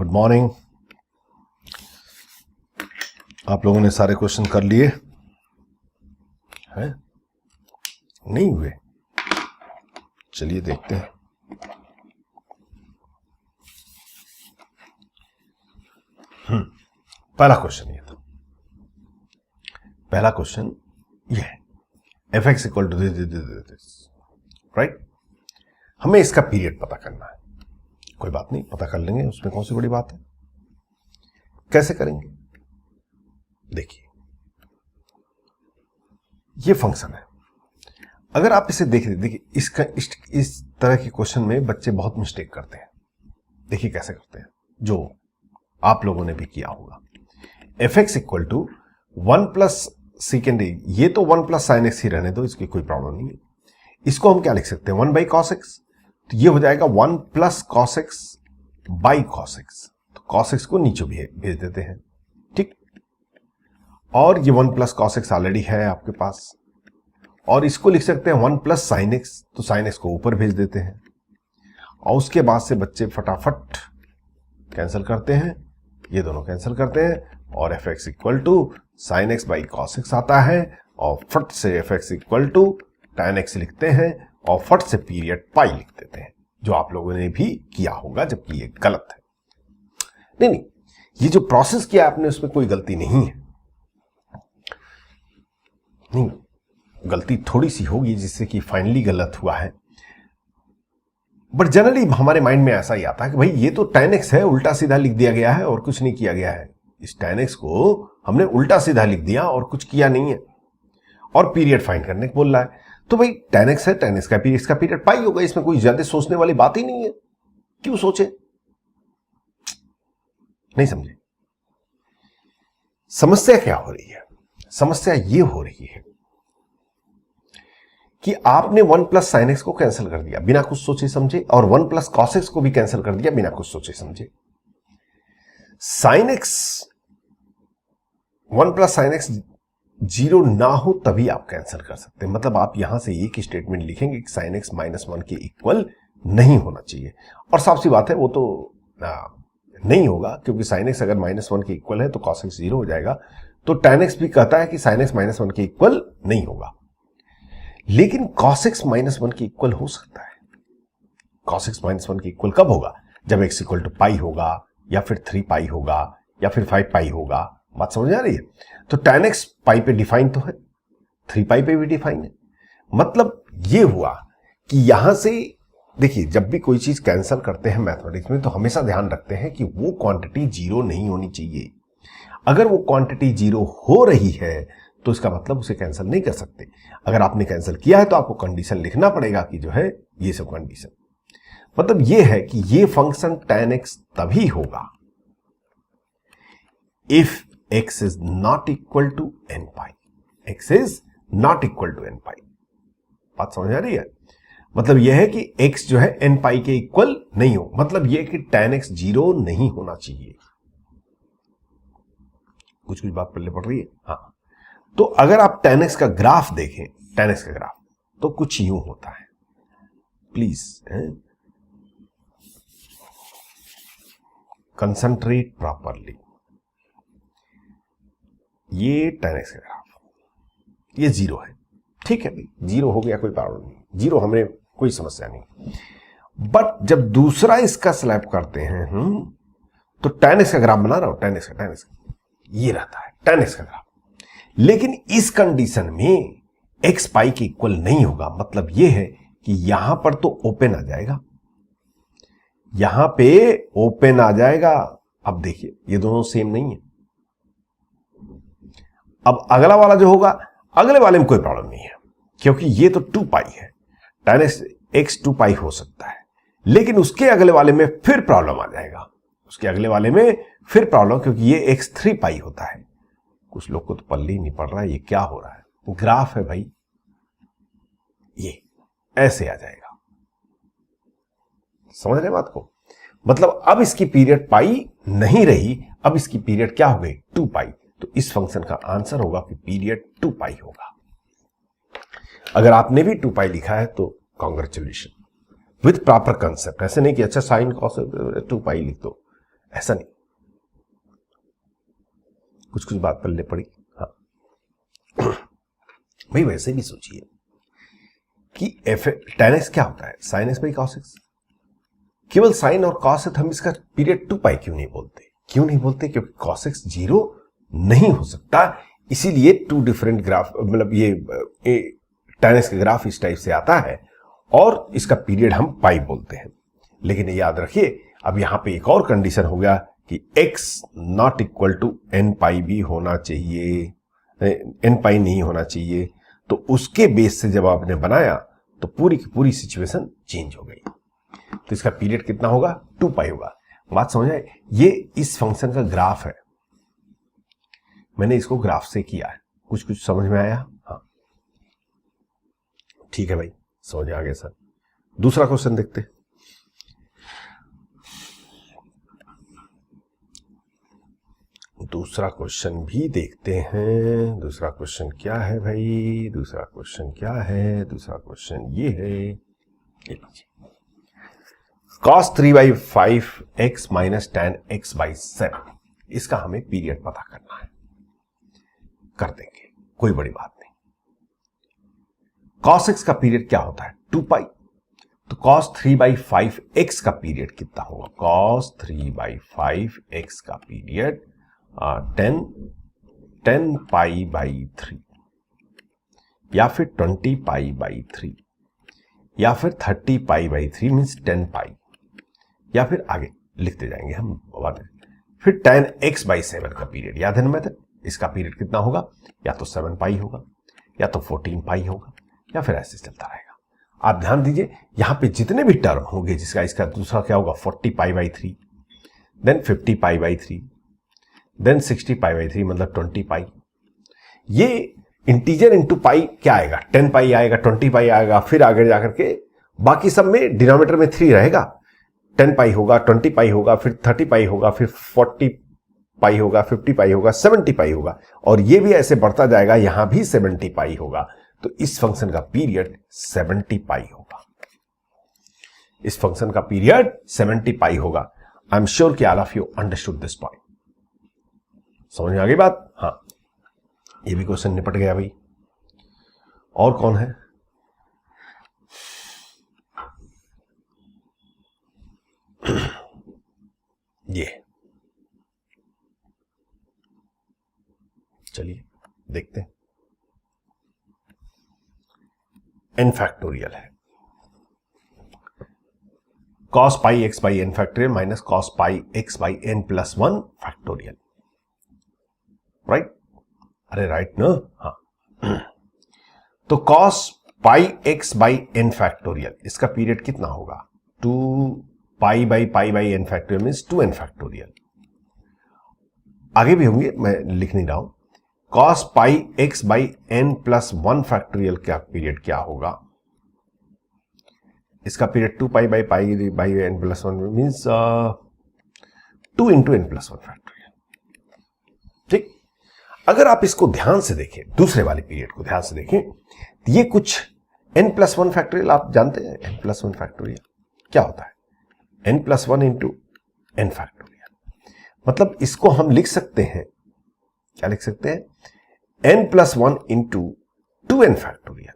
Good morning. आप लोगों ने सारे क्वेश्चन कर लिए हैं? नहीं हुए? चलिए देखते हैं। पहला क्वेश्चन ये था। पहला क्वेश्चन ये है, f x equal to this, right. हमें इसका पीरियड पता करना है। कोई बात नहीं, पता कर लेंगे, उसमें कौन सी बड़ी बात है। कैसे करेंगे? देखिए, ये फंक्शन है। अगर आप इसे देखिए इसका इस तरह के क्वेश्चन में बच्चे बहुत मिस्टेक करते हैं। देखिए कैसे करते हैं, जो आप लोगों ने भी किया होगा। F x equal to 1 plus second, ये तो 1 प्लस साइन एक्स ही रहने दो, इसकी कोई प्रॉब्लम नहीं है। इसको हम क्या लिख सकते हैं, 1 बाई कॉस एक्स। तो ये हो जाएगा 1 plus cos x by cos x. तो कॉस एक्स को नीचे भेज देते हैं, ठीक। और ये 1 प्लस कॉस एक्स ऑलरेडी है आपके पास, और इसको लिख सकते हैं 1 प्लस साइन एक्स। तो साइन एक्स को ऊपर भेज देते हैं, और उसके बाद से बच्चे फटाफट कैंसिल करते हैं, ये दोनों कैंसिल करते हैं, और f x equal to sine x by cos x आता है, और फट से f x equal to tan x लिखते हैं, और फट से पीरियड पाई लिख देते हैं, जो आप लोगों ने भी किया होगा, जबकि ये गलत है। नहीं, ये जो प्रोसेस किया आपने उसमें कोई गलती नहीं है। नहीं, गलती थोड़ी सी होगी जिससे कि फाइनली गलत हुआ है, बट जनरली हमारे माइंड में ऐसा ही आता है कि भाई ये तो tan x है, उल्टा सीधा लिख दिया गया है और कुछ नहीं किया गया है। इस tan x को हमने उल्टा सीधा लिख दिया और कुछ किया नहीं है, और पीरियड फाइंड करने को बोल रहा है। तो भाई tan x है, tan x का पीरियड पाई होगा, इसमें कोई ज्यादा सोचने वाली बात ही नहीं है। क्यों सोचे? नहीं समझे? समस्या क्या हो रही है? समस्या ये हो रही है कि आपने 1 प्लस साइन एक्स को कैंसिल कर दिया बिना कुछ सोचे समझे, और 1 प्लस कॉस एक्स को भी कैंसिल कर दिया बिना कुछ सोचे समझे। Sine x 1 plus sine x 0 ना हो तभी आप कैंसिल कर सकते हैं। मतलब आप यहां से एक स्टेटमेंट लिखेंगे कि साइन एक्स -1 के इक्वल नहीं होना चाहिए, और साफ सी बात है वो तो नहीं होगा, क्योंकि साइन एक्स अगर -1 के इक्वल है तो कॉस एक्स 0 हो जाएगा। तो tan एक्स भी कहता है कि साइन एक्स -1 के इक्वल नहीं होगा, लेकिन cos x -1 के इक्वल हो सकता है। cos x -1 के इक्वल कब होगा? जब x इक्वल टू पाई होगा, या फिर 3 पाई होगा, या फिर 5 पाई होगा। बात समझ आ रही है? तो tan x पाई पे डिफाइन तो है, 3 पाई पे भी डिफाइन है। मतलब ये हुआ कि यहां से देखिए, जब भी कोई चीज कैंसिल करते हैं मैथमेटिक्स में, तो हमेशा ध्यान रखते हैं कि वो क्वांटिटी 0 नहीं होनी चाहिए। अगर वो क्वांटिटी 0 हो रही है तो इसका मतलब उसे कैंसिल नहीं कर सकते। अगर आपने कैंसिल किया है तो आपको कंडीशन लिखना पड़ेगा कि जो है ये सब कंडीशन, मतलब ये है कि ये फंक्शन tan x तभी होगा if x is not equal to n pi. x is not equal to n pi. बात समझ आ रही है? मतलब यह है कि x जो है n पाई के इक्वल नहीं हो, मतलब यह कि tan x 0 नहीं होना चाहिए। कुछ बात पढ़ रही है? हाँ। तो अगर आप tan x का ग्राफ देखें, tan x का ग्राफ तो कुछ यूं होता है। Please concentrate properly. ये tan x का ग्राफ, ये 0 है, ठीक है भाई, 0 हो गया, कोई प्रॉब्लम नहीं, 0 हमें कोई समस्या नहीं। बट जब दूसरा इसका स्लैब करते हैं तो tan x का ग्राफ बना रहा हूं, tan x का ये रहता है tan x का ग्राफ। लेकिन इस कंडीशन में x पाई के इक्वल नहीं होगा। मतलब यह है कि यहां पर तो ओपन आ जाएगा, यहां पे ओपन आ जाएगा। अब देखिए ये दोनों सेम नहीं है। अब अगला वाला जो होगा, अगले वाले में कोई प्रॉब्लम नहीं है, क्योंकि ये तो 2 पाई है, tan x 2 पाई हो सकता है, लेकिन उसके अगले वाले में फिर प्रॉब्लम आ जाएगा, उसके अगले वाले में फिर प्रॉब्लम, क्योंकि ये x 3 पाई होता है। कुछ लोग को तो पल्ले ही नहीं पड़ रहा है ये क्या हो रहा है। ग्राफ है भाई, ये ऐसे आ जाएगा। समझ रहे बात को? मतलब अब इसकी पीरियड पाई नहीं रही, अब इसकी पीरियड क्या हो गई, 2 पाई। तो इस फंक्शन का आंसर होगा कि पीरियड 2 पाई होगा। अगर आपने भी 2 पाई लिखा है तो कांग्रेचुलेशन, विथ प्रॉपर कंसेप्ट। ऐसे नहीं कि अच्छा साइन कॉस 2 पाई लिख दो, ऐसा नहीं, कुछ कुछ बात पल्ले पड़ी। हाँ भाई वैसे भी सोचिए कि एफ tan x क्या होता है, sin x by cos x। केवल साइन और कॉस है तो हम इसका पीरियड 2 पाई क्यों नहीं बोलते? क्योंकि cos x 0 नहीं हो सकता, इसीलिए टू डिफरेंट ग्राफ, मतलब ये tan x का ग्राफ इस टाइप से आता है और इसका पीरियड हम पाई बोलते हैं। लेकिन याद रखिए अब यहां पे एक और कंडीशन हो गया कि x not equal to n pi भी होना चाहिए, n पाई नहीं होना चाहिए। तो उसके बेस से जब आपने बनाया तो पूरी की पूरी सिचुएशन चेंज हो गई। तो इसका पीरियड कितना होगा? 2 पाई होगा। बात समझ आए? ये इस फंक्शन का ग्राफ है, मैंने इसको ग्राफ से किया है। कुछ कुछ समझ में आया? हाँ ठीक है भाई, समझ आ गया सर। दूसरा क्वेश्चन देखते। दूसरा क्वेश्चन भी देखते हैं। दूसरा क्वेश्चन क्या है भाई? दूसरा क्वेश्चन क्या है? दूसरा क्वेश्चन ये है, ये लीजिए, cos 3/5 x minus tan x/7, इसका हमें पीरियड पता करना है। कर देंगे, कोई बड़ी बात नहीं। cos x का पीरियड क्या होता है? 2 पाई। तो cos 3/5 x का पीरियड कितना होगा? cos 3/5 x का पीरियड 10 पाई/3 या फिर 20 पाई/3 या फिर 30 पाई/3 मींस 10 पाई, या फिर आगे लिखते जाएंगे हम बाद में। फिर tan x/7 का पीरियड, याद है ना मेथड? इसका पीरियड कितना होगा? या तो 7 पाई होगा या तो 14 पाई होगा या फिर ऐसे चलता रहेगा। आप ध्यान दीजिए यहां पे जितने भी टर्म होंगे, जिसका इसका दूसरा क्या होगा? 40 पाई/3, देन 50 पाई/3, देन 60 पाई/3 मतलब 20 पाई। ये इंटीजर इंटू पाई क्या आएगा? 10 पाई आएगा, 20 पाई आएगा, फिर आगे जाकर के बाकी सब में डिनोमिनेटर में 3 रहेगा। 10 पाई होगा, 20 पाई होगा, फिर 30 पाई होगा, फिर 40 पाई होगा, 50 पाई होगा, 70 पाई होगा, और ये भी ऐसे बढ़ता जाएगा, यहां भी 70 पाई होगा। तो इस फंक्शन का पीरियड 70 पाई होगा। इस फंक्शन का पीरियड 70 पाई होगा। आई एम श्योर कि all of you understood this point. समझ में आ गई बात? हाँ, ये भी क्वेश्चन निपट गया भाई। और कौन है? ये चलिए देखते हैं। n फैक्टोरियल है, cos pi x by n factorial minus cos pi x by n plus 1 factorial, right? अरे राइट ना? हाँ। तो cos pi x by n factorial, इसका पीरियड कितना होगा? 2 pi by n factorial means 2n factorial. आगे भी होंगे, मैं लिख नहीं रहा हूं। cos pi x by n plus 1 factorial का पीरियड क्या होगा? इसका period 2 pi by n plus 1 means 2 into n plus 1 factorial. ठीक, अगर आप इसको ध्यान से देखें, दूसरे वाले पीरियड को ध्यान से देखें, तो ये कुछ n प्लस 1 फैक्टोरियल आप जानते हैं। n प्लस 1 फैक्टोरियल क्या होता है? n plus 1 into n factorial. मतलब इसको हम लिख सकते हैं, क्या लिख सकते हैं? n plus 1 into 2n factorial.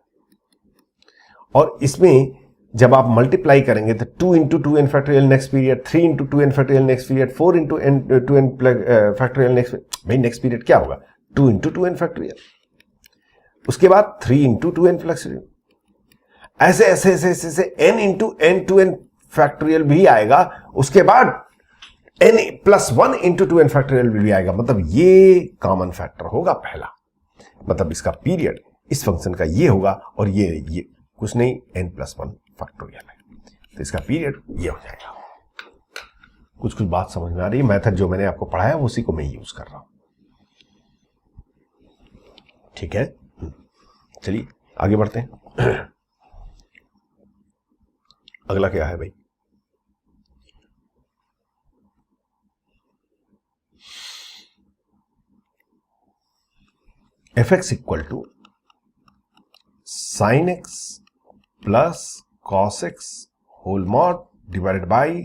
और इसमें जब आप मल्टीप्लाई करेंगे तो 2 into 2n factorial next period, 3 into 2n factorial next period, 4 into 2n factorial next. भाई नेक्स्ट पीरियड क्या होगा? 2 इंटू 2n फैक्टोरियल, उसके बाद 3 इंटू 2n फैक्टोरियल, ऐसे ऐसे ऐसे ऐसे n into n 2n factorial भी आएगा। उसके बाद n plus 1 into 2n factorial भी आएगा। मतलब ये कॉमन फैक्टर होगा पहला। मतलब इसका पीरियड इस फंक्शन का ये होगा, और ये कुछ नहीं, n प्लस 1 फैक्टोरियल है। तो इसका पीरियड ये हो जाएगा। कुछ कुछ बात समझ में आ रही है? मेथड जो मैंने आपको पढ़ाया उसी को मैं यूज कर रहा हूं। ठीक है, चलिए आगे बढ़ते हैं। अगला क्या है भाई? fx equal to sine x plus cos x whole mod divided by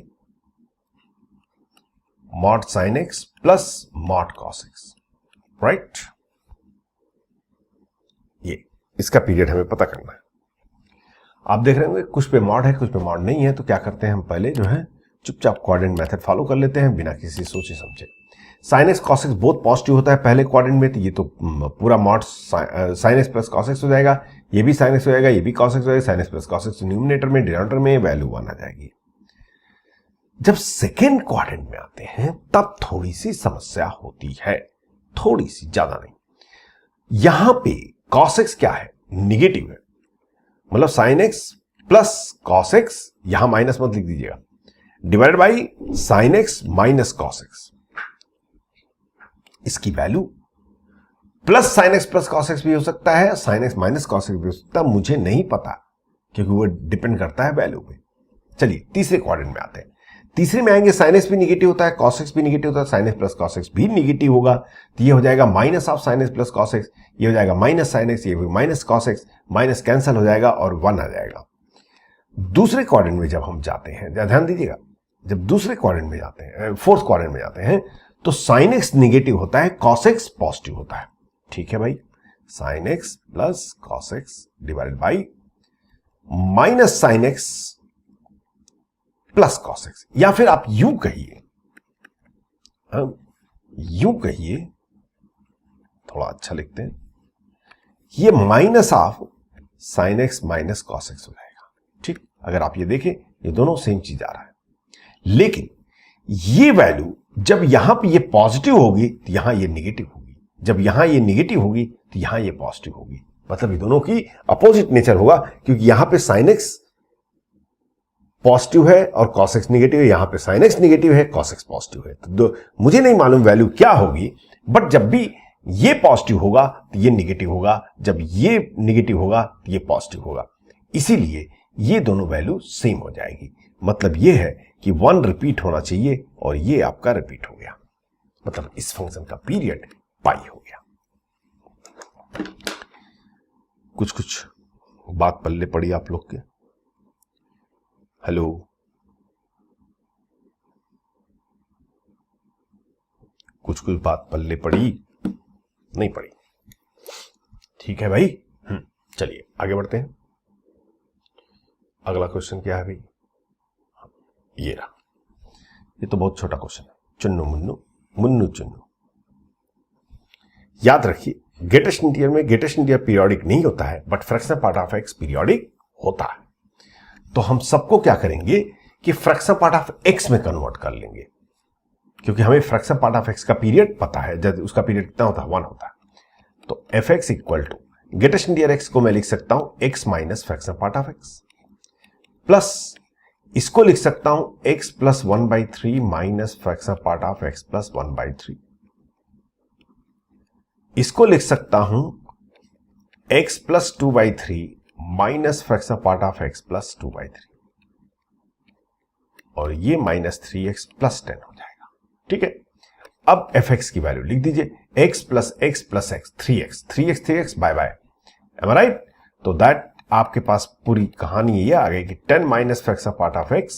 mod sine x plus mod cos x, right. ये इसका पीरियड हमें पता करना है। आप देख रहे होंगे कुछ पे मॉड है कुछ पे मॉड नहीं है, तो क्या करते हैं हम पहले जो है चुपचाप क्वाड्रेंट मेथड फॉलो कर लेते हैं बिना किसी सोचे समझे। साइन एक्स कॉस एक्स बहुत पॉजिटिव होता है पहले क्वाड्रेंट में, तो ये तो पूरा mod sine x plus cos x हो जाएगा, ये भी साइन एक्स हो जाएगा, ये भी कॉस एक्स हो जाएगा, sine x plus cos x numerator में, डिनोमिनेटर में वैल्यू 1 आ जाएगी। जब सेकेंड क्वाड्रेंट में आते हैं तब थोड़ी सी समस्या होती है, थोड़ी सी, ज्यादा नहीं। यहां पे कॉस एक्स क्या है, निगेटिव है, मतलब sine x plus cos X, यहां माइनस मत लिख दीजिएगा, divide by sine X minus cos X. इसकी value plus sine x plus cos X भी हो सकता है, sine X minus cos X भी हो सकता है, मुझे नहीं पता क्योंकि वो डिपेंड करता है वैल्यू पे। चलिए तीसरे क्वाड्रेंट में आते हैं। तीसरे में आएंगे, साइन एक्स भी निगेटिव होता है, कॉस एक्स भी निगेटिव होता है, sine x plus cos X भी निगेटिव होगा, तो ये हो जाएगा minus of sine x plus cos x, ये हो जाएगा माइनस साइन एक्स, ये भी minus cos x, minus cancel हो जाएगा और 1 आ जाएगा। दूसरे क्वाड्रेंट में जब हम जाते हैं, ध्यान दीजिएगा, जब दूसरे क्वाड्रेंट में जाते हैं, फोर्थ क्वाड्रेंट में जाते हैं, तो साइन एक्स निगेटिव होता है, कॉस एक्स पॉजिटिव होता है। ठीक है भाई, sine x plus cos x divided by minus sine x plus cos x, या फिर आप यूं कहिए, थोड़ा अच्छा लिखते हैं, ये minus of sine X minus cos x हो जाएगा। ठीक, अगर आप ये देखें ये दोनों सेम चीज आ रहा है, लेकिन ये वैल्यू जब यहां पे ये पॉजिटिव होगी तो यहां ये निगेटिव होगी, जब यहां ये निगेटिव होगी तो यहां ये पॉजिटिव होगी, मतलब ये दोनों की अपोजिट नेचर होगा, क्योंकि यहां पे साइन एक्स पॉजिटिव है और कॉस एक्स निगेटिव है, यहां पे साइन एक्स निगेटिव है, कॉस एक्स पॉजिटिव है। तो मुझे नहीं मालूम वैल्यू क्या होगी, बट जब भी ये पॉजिटिव होगा तो ये निगेटिव होगा, जब ये निगेटिव होगा तो ये पॉजिटिव होगा, इसीलिए ये दोनों वैल्यू सेम हो जाएगी। मतलब ये है कि 1 रिपीट होना चाहिए और ये आपका रिपीट हो गया, मतलब इस फंक्शन का पीरियड पाई हो गया। कुछ बात पल्ले पड़ी आप लोग के? हेलो, कुछ बात पल्ले पड़ी? नहीं पड़ी? ठीक है भाई, चलिए आगे बढ़ते हैं। अगला क्वेश्चन क्या है भाई? ये रहा, ये तो बहुत छोटा क्वेश्चन है, चुन्नू मुन्नू मुन्नू चुन्नू। याद रखिए, ग्रेटेस्ट इंटीजर में ग्रेटेस्ट इंटीजर पीरियोडिक नहीं होता है, but fractional part of x periodic होता है। तो हम सबको क्या करेंगे कि फ्रैक्शनल पार्ट ऑफ एक्स में कन्वर्ट कर लेंगे, क्योंकि हमें फ्रैक्शनल पार्ट ऑफ एक्स का पीरियड पता है, जब उसका पीरियड कितना होता है, 1 होता है। तो f x equal to greatest integer x को मैं लिख सकता हूं x minus fractional part of x, plus इसको लिख सकता हूं x plus 1/3 minus fractional part of x plus 1/3, इसको लिख सकता हूं x plus 2/3 minus fractional part of x plus 2/3, और ये माइनस 3x प्लस 10 हो जाएगा। ठीक है, अब fx की वैल्यू लिख दीजिए, x plus x plus x 3x by by, am I right? तो दैट आपके पास पूरी कहानी ये आ गई कि 10 minus fractional part of x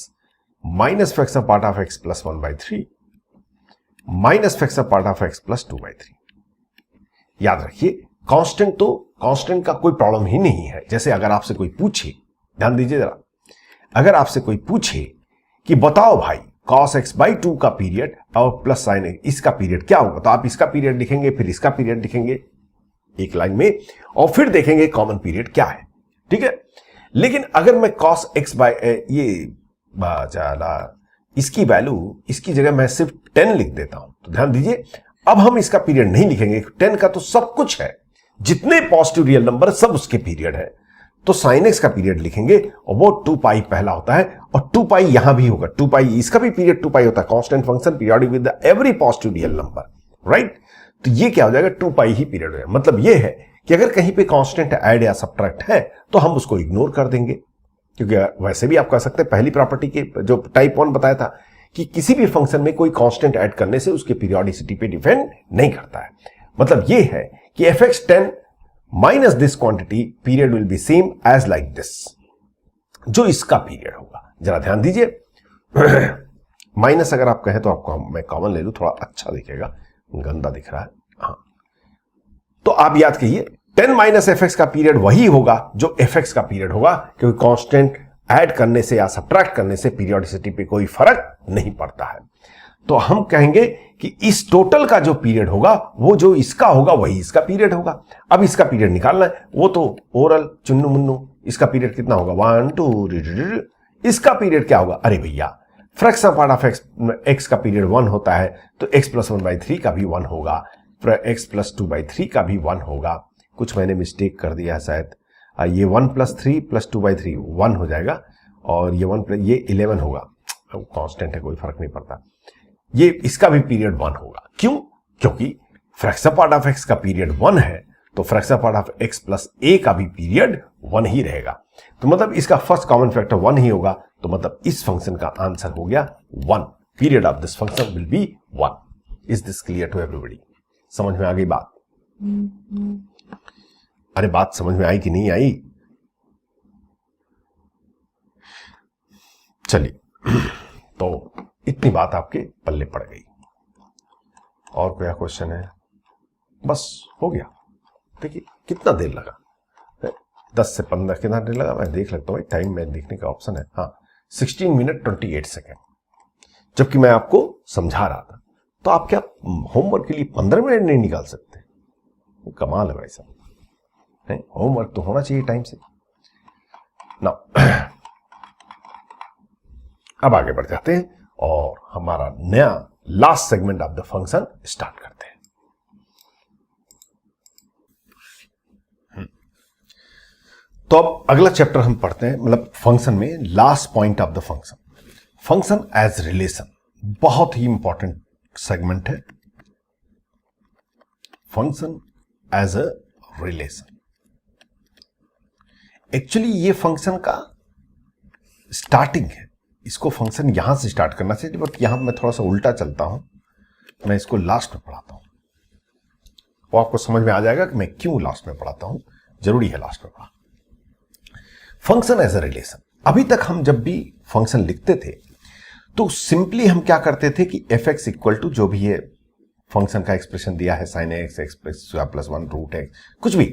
minus fractional part of x plus 1/3 minus fractional part of x plus 2/3। याद रखिए, कांस्टेंट तो कांस्टेंट का कोई प्रॉब्लम ही नहीं है। जैसे अगर आपसे कोई पूछे, ध्यान दीजिए जरा, अगर आपसे कोई पूछे कि बताओ भाई cos x/2 का पीरियड और प्लस साइन इसका पीरियड क्या होगा, तो आप इसका पीरियड लिखेंगे, फिर इसका पीरियड लिखेंगे एक लाइन में, और फिर देखेंगे कॉमन पीरियड क्या है। ठीक है, लेकिन अगर मैं cos x बाय ये बाजाला इसकी वैल्यू, इसकी जगह मैं सिर्फ 10 लिख देता हूं, तो ध्यान दीजिए, अब हम इसका पीरियड नहीं लिखेंगे, 10 का तो सब कुछ है, जितने पॉजिटिव रियल नंबर सब उसके पीरियड है, तो साइन एक्स का पीरियड लिखेंगे और वो 2π पहला होता है, और 2π यहां भी होगा, 2π इसका भी पीरियड 2π होता है, constant function periodic with every positive real number, right? तो ये क्या हो जाएगा, 2π ही पीरियड है। मतलब ये है कि अगर कहीं पे कांस्टेंट ऐड या सब्ट्रैक्ट है तो हम उसको इग्नोर कर देंगे, क्योंकि वैसे भी आप कह सकते हैं, पहली प्रॉपर्टी के जो टाइप 1 बताया था कि किसी भी फंक्शन में कोई कांस्टेंट ऐड करने से उसके पीरियोडिसिटी पे डिपेंड नहीं करता है। मतलब ये है कि fx 10 minus this quantity period will be same as like this, जो इसका पीरियड होगा। जरा ध्यान दीजिए, माइनस अगर आप कहें तो आपको मैं कॉमन ले लूं, थोड़ा अच्छा दिखेगा, गंदा दिख रहा है। हाँ, तो आप याद कीजिए 10 माइनस एफ एक्स का पीरियड वही होगा जो एफ एक्स का पीरियड होगा, क्योंकि कांस्टेंट ऐड करने से या सब्ट्रैक्ट करने से पीरियोडिसिटी पे कोई फर्क नहीं पड़ता है। तो हम कहेंगे कि इस टोटल का जो पीरियड होगा वो जो इसका होगा वही इसका पीरियड होगा। अब इसका पीरियड निकालना है, वो तो ओरल चुन्नू मुन्नू, इसका पीरियड कितना होगा 1 2, इसका पीरियड क्या होगा, अरे भैया फ्रैक्शन पार्ट ऑफ एक्स का पीरियड 1 होता है, तो x प्लस 1/3 का भी 1 होगा, x प्लस 2/3 का भी 1 होगा। कुछ मैंने मिस्टेक कर दिया शायद, ये 1 प्लस 3 प्लस 2/3 1 हो जाएगा, और ये 1 प्लस ये 11 होगा, कांस्टेंट है कोई फर्क नहीं पड़ता। ये इसका भी पीरियड 1 होगा, क्यों? क्योंकि फ्रैक्शन पार्ट ऑफ एक्स का पीरियड 1 है, तो fraction part of x plus A का भी पीरियड 1 ही रहेगा। तो मतलब इसका फर्स्ट कॉमन फैक्टर 1 ही होगा, तो मतलब इस फंक्शन का आंसर हो गया 1। Period of this function will be 1। Is this clear to everybody? समझ में आ गई बात? अरे बात समझ में आई कि नहीं आई? चलिए, तो इतनी बात आपके पल्ले पड़ गई। और कोई क्वेश्चन है? बस हो गया। देखिए कितना देर लगा, 10 से 15 कितना देर लगा, मैं देख लगता हूँ, टाइम में देखने का ऑप्शन है। हाँ, 16 मिनट 28 सेकेंड, जबकि मैं आपको समझा रहा था। तो आप क्या होमवर्क के लिए 15 मिनट नहीं निकाल सकते? कमाल है भाई साहब, होमवर्क तो होना चाहिए टाइम से ना। अब आगे बढ़ जाते हैं और हमारा नया last segment of the function start करते हैं। तो अब अगला चैप्टर हम पढ़ते हैं, मतलब फंक्शन में last point of the function, function as relation. बहुत ही इंपॉर्टेंट सेगमेंट है, function as a relation. Actually ये फंक्शन का स्टार्टिंग है, इसको फंक्शन यहां से स्टार्ट करना चाहिए, बट यहां मैं थोड़ा सा उल्टा चलता हूं, मैं इसको लास्ट में पढ़ाता हूं। वो आपको समझ में आ जाएगा कि मैं क्यों लास्ट में पढ़ाता हूं, जरूरी है लास्ट में पढ़ा। Function as a relation. अभी तक हम जब भी फंक्शन लिखते थे तो सिंपली हम क्या करते थे कि एफ एक्स इक्वल टू जो भी है फंक्शन का एक्सप्रेशन दिया है, sine x x plus 1 root x, कुछ भी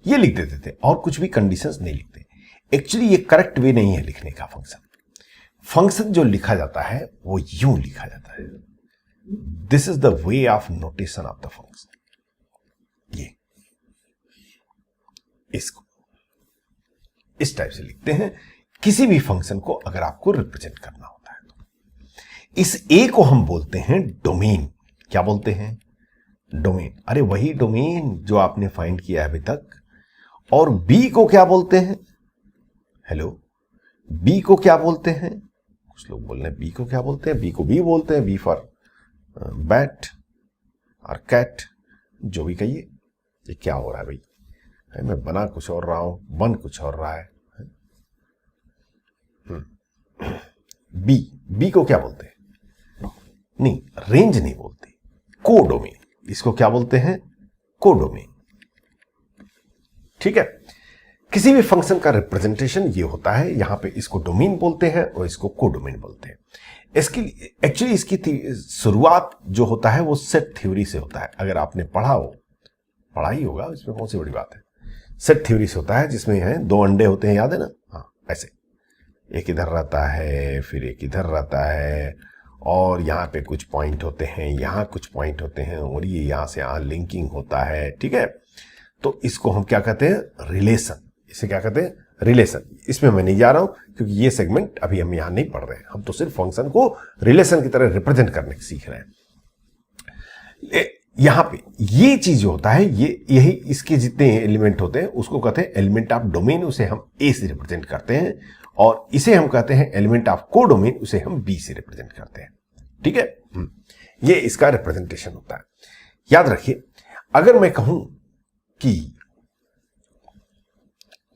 ये लिख देते थे और कुछ भी कंडीशंस नहीं लिखते। एक्चुअली ये करेक्ट वे नहीं है लिखने का। फंक्शन जो लिखा जाता है वो यूं लिखा जाता है, this is the way of notation of the function. ये इसको इस टाइप से लिखते हैं किसी भी फंक्शन को अगर आपको रिप्रेजेंट करना होता है तो। इस ए को हम बोलते हैं डोमेन। क्या बोलते हैं? डोमेन। अरे वही डोमेन जो आपने फाइंड किया है अभी तक। और बी को क्या बोलते हैं? हेलो, बी को क्या बोलते हैं? कुछ लोग बोल रहे हैं बी को क्या बोलते हैं? बी को बी बोलते हैं, बी फॉर बैट और कैट, जो भी कहिए। ये क्या हो रहा है भाई? मैं बना कुछ और रहा हूं, बन कुछ और रहा है। बी, बी को क्या बोलते हैं? नहीं, रेंज नहीं बोलते, कोडोमेन। इसको क्या बोलते हैं? कोडोमेन। ठीक है, किसी भी फंक्शन का रिप्रेजेंटेशन ये होता है, यहां पे इसको डोमेन बोलते हैं और इसको कोडोमेन बोलते हैं। इसकी एक्चुअली इसकी शुरुआत जो होता है वो सेट थ्योरी से होता है। अगर आपने पढ़ा ही होगा, इसमें कौन सी बड़ी बात है। सेट थ्योरी से होता है, जिसमें है 2 अंडे होते हैं, याद है ना? हाँ, ऐसे एक इधर रहता है, फिर एक इधर रहता है, और यहाँ पे कुछ पॉइंट होते हैं, यहाँ कुछ पॉइंट होते हैं, और ये यहाँ से यहाँ लिंकिंग होता है। ठीक है, तो इसको हम क्या कहते हैं? रिलेशन। इसे क्या कहते हैं? रिलेशन। इसमें मैं नहीं जा रहा हूं क्योंकि ये सेगमेंट अभी हम यहां नहीं पढ़ रहे हैं, हम तो सिर्फ फंक्शन को रिलेशन की तरह रिप्रेजेंट करने की सीख रहे हैं। यहां पे ये चीज जो होता है, ये यही इसके जितने एलिमेंट होते हैं उसको कहते हैं एलिमेंट ऑफ डोमेन, उसे हम ए से रिप्रेजेंट करते हैं, और इसे हम कहते हैं एलिमेंट ऑफ कोडोमेन, उसे हम बी से रिप्रेजेंट करते हैं। ठीक है, ये इसका रिप्रेजेंटेशन होता है। याद रखिए, अगर मैं कहूं कि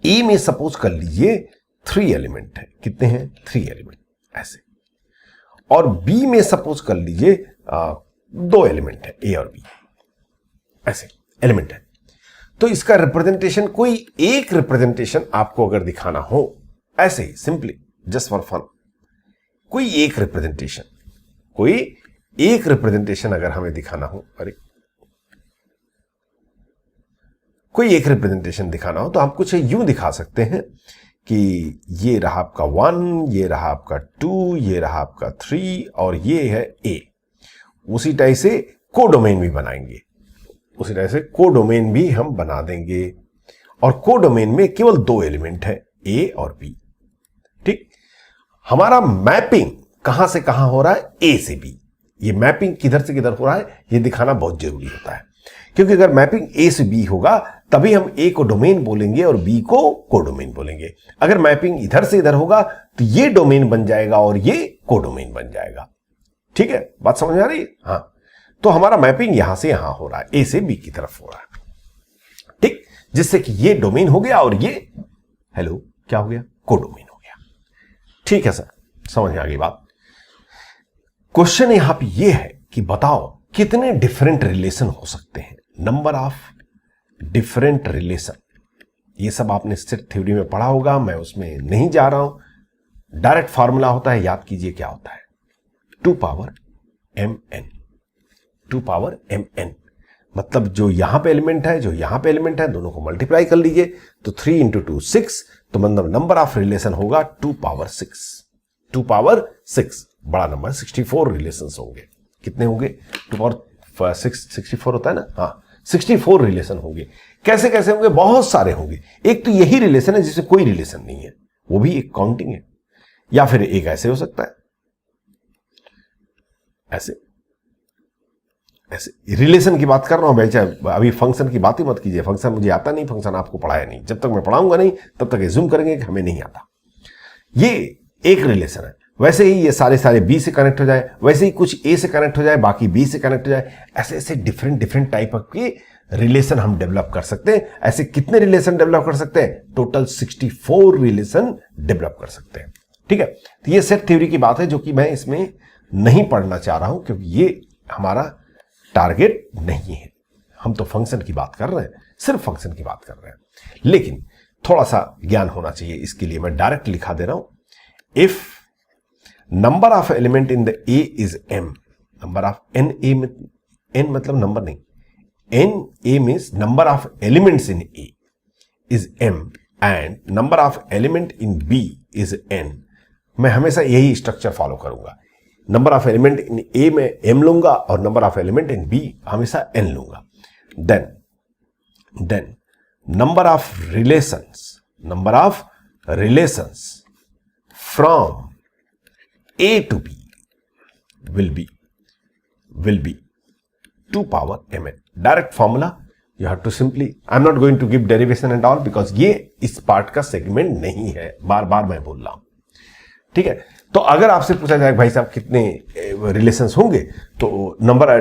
ए में सपोज कर लीजिए 3 एलिमेंट है, कितने हैं? 3 एलिमेंट ऐसे, और बी में सपोज कर लीजिए 2 एलिमेंट है, ए और बी, ऐसे एलिमेंट है। तो इसका रिप्रेजेंटेशन, कोई एक रिप्रेजेंटेशन आपको अगर दिखाना हो, ऐसे ही सिंपली जस्ट फॉर फन, कोई एक रिप्रेजेंटेशन कोई एक रिप्रेजेंटेशन अगर हमें दिखाना हो, कोई एक रिप्रेजेंटेशन दिखाना हो तो हम कुछ यूं दिखा सकते हैं कि ये रहा आपका 1, ये रहा आपका 2, ये रहा आपका 3 और ये है A। उसी टाइप से कोडोमेन भी बनाएंगे, उसी तरह से कोडोमेन भी हम बना देंगे। और कोडोमेन में केवल 2 एलिमेंट है, A और B। ठीक, हमारा मैपिंग कहां से कहां हो रहा है, A से B। ये मैपिंग किधर से किधर हो रहा है ये दिखाना बहुत जरूरी होता है, क्योंकि अगर मैपिंग A से B होगा तभी हम A को डोमेन बोलेंगे और B को कोडोमेन बोलेंगे। अगर मैपिंग इधर से इधर होगा तो ये डोमेन बन जाएगा और ये कोडोमेन बन जाएगा। ठीक है, बात समझ में आ रही है? हाँ, तो हमारा मैपिंग यहां से यहां हो रहा है, A से B की तरफ हो रहा है। ठीक, जिससे कि ये डोमेन हो गया और ये हेलो क्या हो गया, कोडोमेन हो गया। ठीक है सर, समझ में आ गई बात। क्वेश्चन यहां पे ये है कि बताओ कितने डिफरेंट रिलेशन हो सकते हैं, नंबर ऑफ डिफरेंट रिलेशन। ये सब आपने सेट थ्योरी में पढ़ा होगा, मैं उसमें नहीं जा रहा हूं। डायरेक्ट फार्मूला होता है, याद कीजिए क्या होता है, 2 पावर mn। 2 पावर mn मतलब जो यहां पे एलिमेंट है, जो यहां पे एलिमेंट है, दोनों को मल्टीप्लाई कर लीजिए तो 3 इंटू 2 6, तो मतलब नंबर ऑफ रिलेशन होगा 2 पावर 6। 2 पावर 6 बड़ा नंबर 64 रिलेशंस होंगे। कितने होंगे, 2 पावर 6 64 होता है ना, हाँ 64 रिलेशन होंगे। कैसे कैसे होंगे, बहुत सारे होंगे। एक तो यही रिलेशन है जिससे कोई रिलेशन नहीं है, वो भी एक काउंटिंग है। या फिर एक ऐसे हो सकता है, ऐसे ऐसे रिलेशन की बात कर रहा हूं मैं, चाहे अभी फंक्शन की बात ही मत कीजिए, फंक्शन मुझे आता नहीं, फंक्शन आपको पढ़ाया नहीं, जब तक मैं पढ़ाऊंगा नहीं तब तक एज्यूम करेंगे कि हमें नहीं आता। ये एक रिलेशन है। वैसे ही ये सारे बी से कनेक्ट हो जाए, वैसे ही कुछ ए से कनेक्ट हो जाए, बाकी बी से कनेक्ट हो जाए, ऐसे ऐसे डिफरेंट डिफरेंट टाइप के रिलेशन हम डेवलप कर सकते हैं। ऐसे कितने रिलेशन डेवलप कर सकते हैं, टोटल 64 रिलेशन डेवलप कर सकते हैं। ठीक है, तो ये सेट थ्योरी की बात है जो कि मैं इसमें नहीं पढ़ना चाह रहा हूं, क्योंकि ये हमारा टारगेट नहीं है। हम तो फंक्शन की बात कर रहे हैं, सिर्फ फंक्शन की बात कर रहे हैं, लेकिन थोड़ा सा ज्ञान होना चाहिए। इसके लिए मैं डायरेक्ट लिखा दे रहा हूं, if number of element in the A is m, number of n, n मतलब नंबर नहीं, n a means number of elements in a is m and number of element in b is n। मैं हमेशा यही structure follow करूंगा, number of element in a में m लूंगा और number of element in b हमेशा n लूंगा। Then number of relations from A to B will be 2 power mn। Direct formula, you have to simply, I am not going to give derivation and all because ये इस part का segment नहीं है, बार बार मैं बोल रहा हूं। ठीक है, तो अगर आपसे पूछा जाए भाई साहब कितने रिलेशंस होंगे, तो नंबर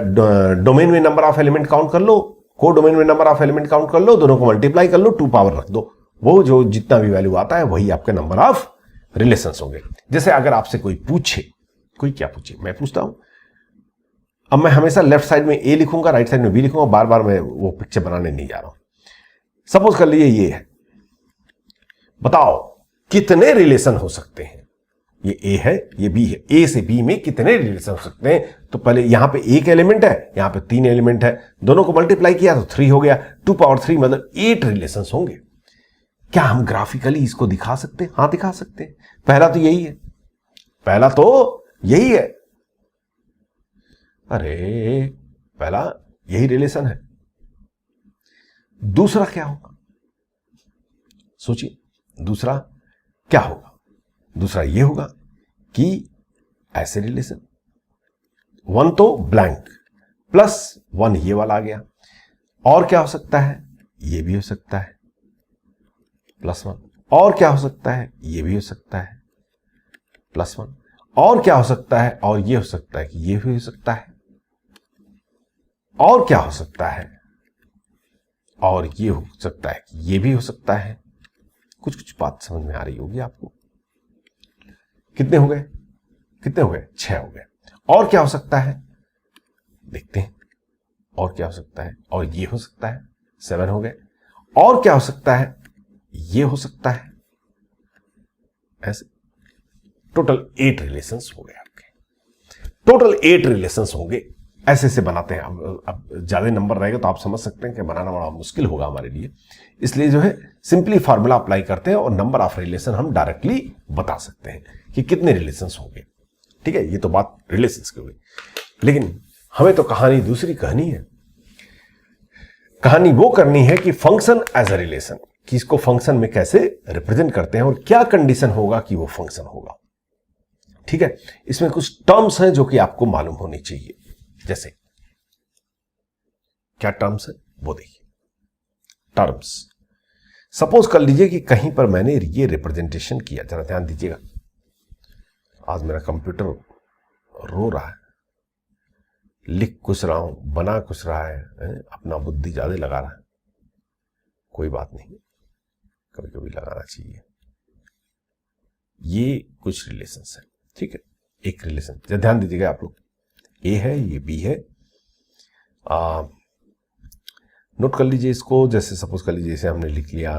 डोमेन में नंबर ऑफ एलिमेंट काउंट कर लो, को डोमेन में नंबर ऑफ एलिमेंट काउंट कर लो, दोनों को मल्टीप्लाई कर लो, 2 पावर रख दो, वो जो जितना भी वैल्यू आता है वही आपके नंबर ऑफ रिलेशंस होंगे। जैसे अगर आपसे कोई पूछे, कोई क्या पूछे, मैं पूछता हूं, अब मैं हमेशा लेफ्ट साइड में ए लिखूंगा, राइट साइड में बी लिखूंगा, बार बार मैं वो पिक्चर बनाने नहीं जा रहा हूं। सपोज कर लीजिए ये है, बताओ कितने रिलेशन हो सकते हैं, ये ए है ये बी है, ए से बी में कितने रिलेशन हो सकते हैं। तो पहले यहां पे एक एलिमेंट है, यहां पे 3 एलिमेंट है, दोनों को मल्टीप्लाई किया तो 3 हो गया, 2 पावर 3 मतलब 8 रिलेशन होंगे। क्या हम ग्राफिकली इसको दिखा सकते हैं? हाँ दिखा सकते हैं। पहला तो यही है, पहला तो यही है, अरे पहला यही रिलेशन है। दूसरा क्या होगा, सोचिए दूसरा क्या होगा, दूसरा ये होगा कि ऐसे रिलेशन, 1 तो ब्लैंक प्लस 1 ये वाला आ गया, और क्या हो सकता है, ये भी हो सकता है +1, और क्या हो सकता है, ये भी हो सकता है +1, और क्या हो सकता है, और ये हो सकता है कि ये भी हो सकता है, और क्या हो सकता है, और ये हो सकता है कि ये भी हो सकता है। कुछ कुछ बात समझ में आ रही होगी आपको। कितने हो गए, कितने हो गए, 6 हो गए। और क्या हो सकता है, देखते हैं, और क्या हो सकता है, और ये हो सकता है, 7 हो गए। और क्या हो सकता है, ये हो सकता है, ऐसे टोटल 8 रिलेशंस हो गए आपके। टोटल 8 रिलेशंस होंगे। ऐसे से बनाते हैं। अब ज्यादा नंबर रहेगा तो आप समझ सकते हैं कि बनाना बड़ा मुश्किल होगा हमारे लिए, इसलिए जो है सिंपली फार्मूला अप्लाई करते हैं और नंबर ऑफ रिलेशन हम डायरेक्टली बता सकते हैं कि कितने रिलेशंस होंगे। ठीक है, ये तो बात रिलेशंस की हुई, लेकिन हमें तो कहानी दूसरी कहनी है। कहानी वो करनी है कि फंक्शन एज अ रिलेशन, कि इसको फंक्शन में कैसे रिप्रेजेंट करते हैं और क्या कंडीशन होगा कि वो फंक्शन होगा। ठीक है, इसमें कुछ टर्म्स हैं जो कि आपको मालूम होनी चाहिए। जैसे क्या टर्म्स है वो देखिए। टर्म्स, सपोज कर लीजिए कि कहीं पर मैंने ये रिप्रेजेंटेशन किया, जरा ध्यान दीजिएगा। आज मेरा कंप्यूटर रो रहा है, लिख कुछ रहा हूं, बना कुछ रहा है, अपना बुद्धि ज्यादा लगा रहा है। कोई बात नहीं, कभी कभी लगाना चाहिए। ये कुछ रिलेशंस है। ठीक है, एक रिलेशन, ध्यान दीजिएगा आप लोग। ए है, ये बी है। नोट कर लीजिए इसको। जैसे सपोज कर लीजिए इसे हमने लिख लिया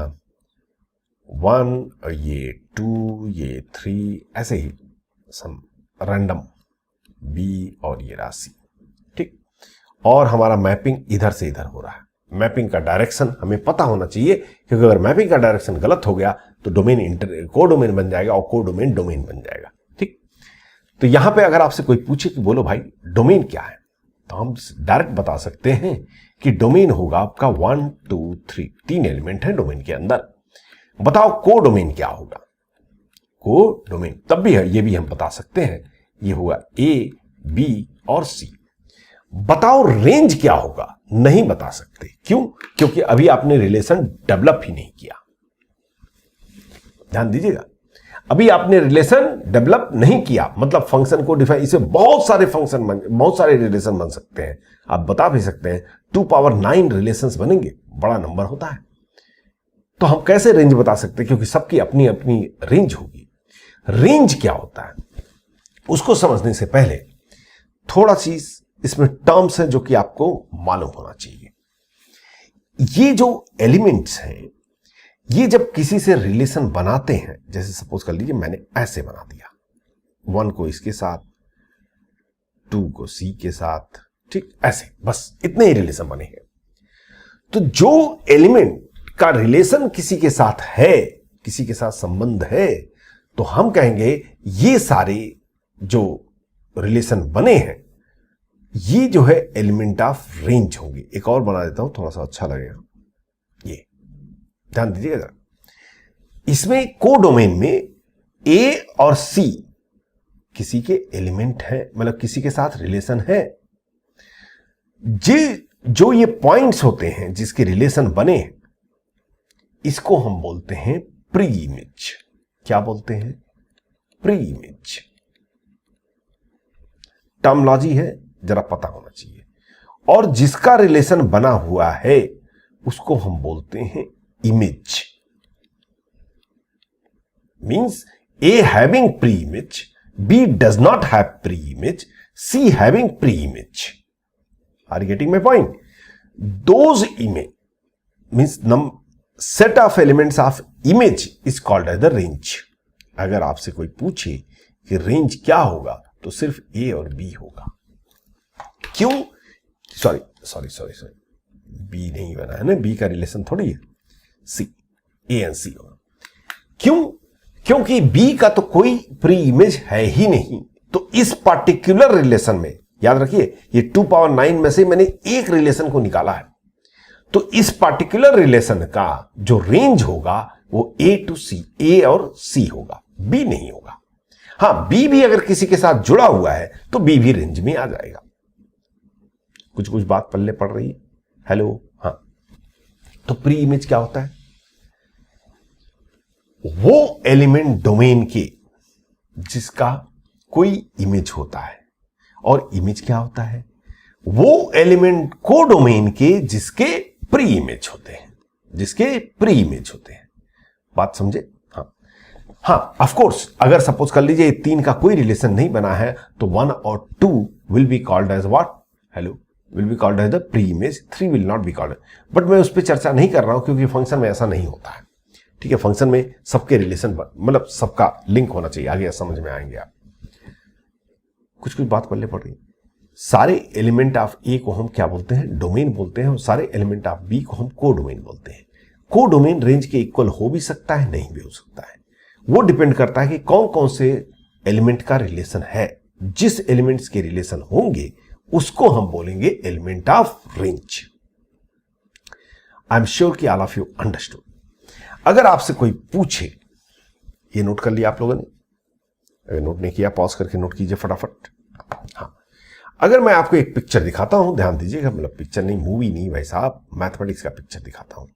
1, ये 2, ये 3, ऐसे ही सम रैंडम बी और ये राशि। ठीक, और हमारा मैपिंग इधर से इधर हो रहा है। मैपिंग का डायरेक्शन हमें पता होना चाहिए, क्योंकि अगर मैपिंग का डायरेक्शन गलत हो गया तो डोमेन कोडोमेन बन जाएगा और कोडोमेन डोमेन बन जाएगा। ठीक, तो यहां पे अगर आपसे कोई पूछे कि बोलो भाई डोमेन क्या है, तो हम डायरेक्ट बता सकते हैं कि डोमेन होगा आपका 1, 2, 3, 3 एलिमेंट है डोमेन के अंदर। बताओ कोडोमेन क्या होगा। कोडोमेन तब भी है, ये भी हम बता सकते हैं, ये होगा ए, बी और सी। बताओ रेंज क्या होगा, नहीं बता सकते। क्यों? क्योंकि अभी आपने रिलेशन डेवलप ही नहीं किया। ध्यान दीजिएगा, अभी आपने रिलेशन डेवलप नहीं किया, मतलब फंक्शन को डिफाइन, इसे बहुत सारे फंक्शन बहुत सारे रिलेशन बन सकते हैं। आप बता भी सकते हैं 2 पावर 9 रिलेशंस बनेंगे, बड़ा नंबर होता है। तो हम कैसे रेंज बता सकते हैं, क्योंकि सबकी अपनी अपनी रेंज होगी। रेंज क्या होता है उसको समझने से पहले थोड़ा सी इसमें टर्म्स है जो कि आपको मालूम होना चाहिए। ये जो एलिमेंट्स हैं, ये जब किसी से रिलेशन बनाते हैं, जैसे सपोज कर लीजिए मैंने ऐसे बना दिया, 1 को इसके साथ, 2 को सी के साथ, ठीक, ऐसे बस इतने ही रिलेशन बने हैं। तो जो एलिमेंट का रिलेशन किसी के साथ है, किसी के साथ संबंध है, तो हम कहेंगे ये सारे जो रिलेशन बने हैं ये जो है एलिमेंट ऑफ रेंज होंगे। एक और बना देता हूं, थोड़ा सा अच्छा लगेगा। ये ध्यान दीजिएगा जरा, इसमें कोडोमेन में ए और सी किसी के एलिमेंट है, मतलब किसी के साथ रिलेशन है। जो ये पॉइंट्स होते हैं जिसके रिलेशन बने, इसको हम बोलते हैं प्री इमेज। क्या बोलते हैं? Pre image. टर्मोलॉजी है, जरा पता होना चाहिए। और जिसका रिलेशन बना हुआ है उसको हम बोलते हैं image. Means A having pre image, B does not have pre image, C having pre image. Are you getting my point? Those image means set of elements of image is called as the range. अगर आपसे कोई पूछे कि range क्या होगा तो सिर्फ ए और बी होगा। क्यों? सॉरी, बी नहीं बना है ना, बी का रिलेशन थोड़ी है, सी, ए एंड सी होगा। क्यों? क्योंकि बी का तो कोई प्री इमेज है ही नहीं। तो इस पार्टिकुलर रिलेशन में याद रखिए, ये 2 पावर 9 में से मैंने एक रिलेशन को निकाला है। तो इस पार्टिकुलर रिलेशन का जो रेंज होगा वो ए टू सी, ए और सी होगा, बी नहीं होगा। हां, बी भी अगर किसी के साथ जुड़ा हुआ है तो बी भी रेंज में आ जाएगा। कुछ बात पल्ले पड़ रही है? हेलो, हां। तो प्री इमेज क्या होता है? वो एलिमेंट डोमेन के जिसका कोई इमेज होता है। और इमेज क्या होता है? वो एलिमेंट को डोमेन के जिसके प्री इमेज होते हैं, जिसके प्री इमेज होते हैं। बात समझे? हाँ, ऑफ कोर्स अगर सपोज कर लीजिए 3 का कोई रिलेशन नहीं बना है तो 1 और 2 will be called as what? Hello, will be called as the pre image, 3 will not be called. But मैं उस पर चर्चा नहीं कर रहा हूं क्योंकि फंक्शन में ऐसा नहीं होता है। ठीक है, फंक्शन में सबके रिलेशन मतलब सबका लिंक होना चाहिए। आगे समझ में आएंगे आप। कुछ कुछ बात पढ़ने पड़ रही है। सारे एलिमेंट ऑफ ए को हम क्या बोलते हैं, डोमेन बोलते हैं, और सारे एलिमेंट ऑफ बी को हम को डोमेन बोलते हैं। को डोमेन रेंज के इक्वल हो भी सकता है, नहीं भी हो सकता है, वो डिपेंड करता है कि कौन कौन से एलिमेंट का रिलेशन है। जिस एलिमेंट्स के रिलेशन होंगे उसको हम बोलेंगे element of range. I am sure कि ऑल ऑफ यू अंडरस्टूड। अगर आपसे कोई पूछे, ये नोट कर लिया आप लोगों ने, अगर नोट नहीं किया पॉज करके नोट कीजिए फटाफट। हाँ, अगर मैं आपको एक पिक्चर दिखाता हूं, ध्यान दीजिएगा, मतलब पिक्चर नहीं, मूवी नहीं भाई साहब, मैथमेटिक्स का पिक्चर दिखाता हूं।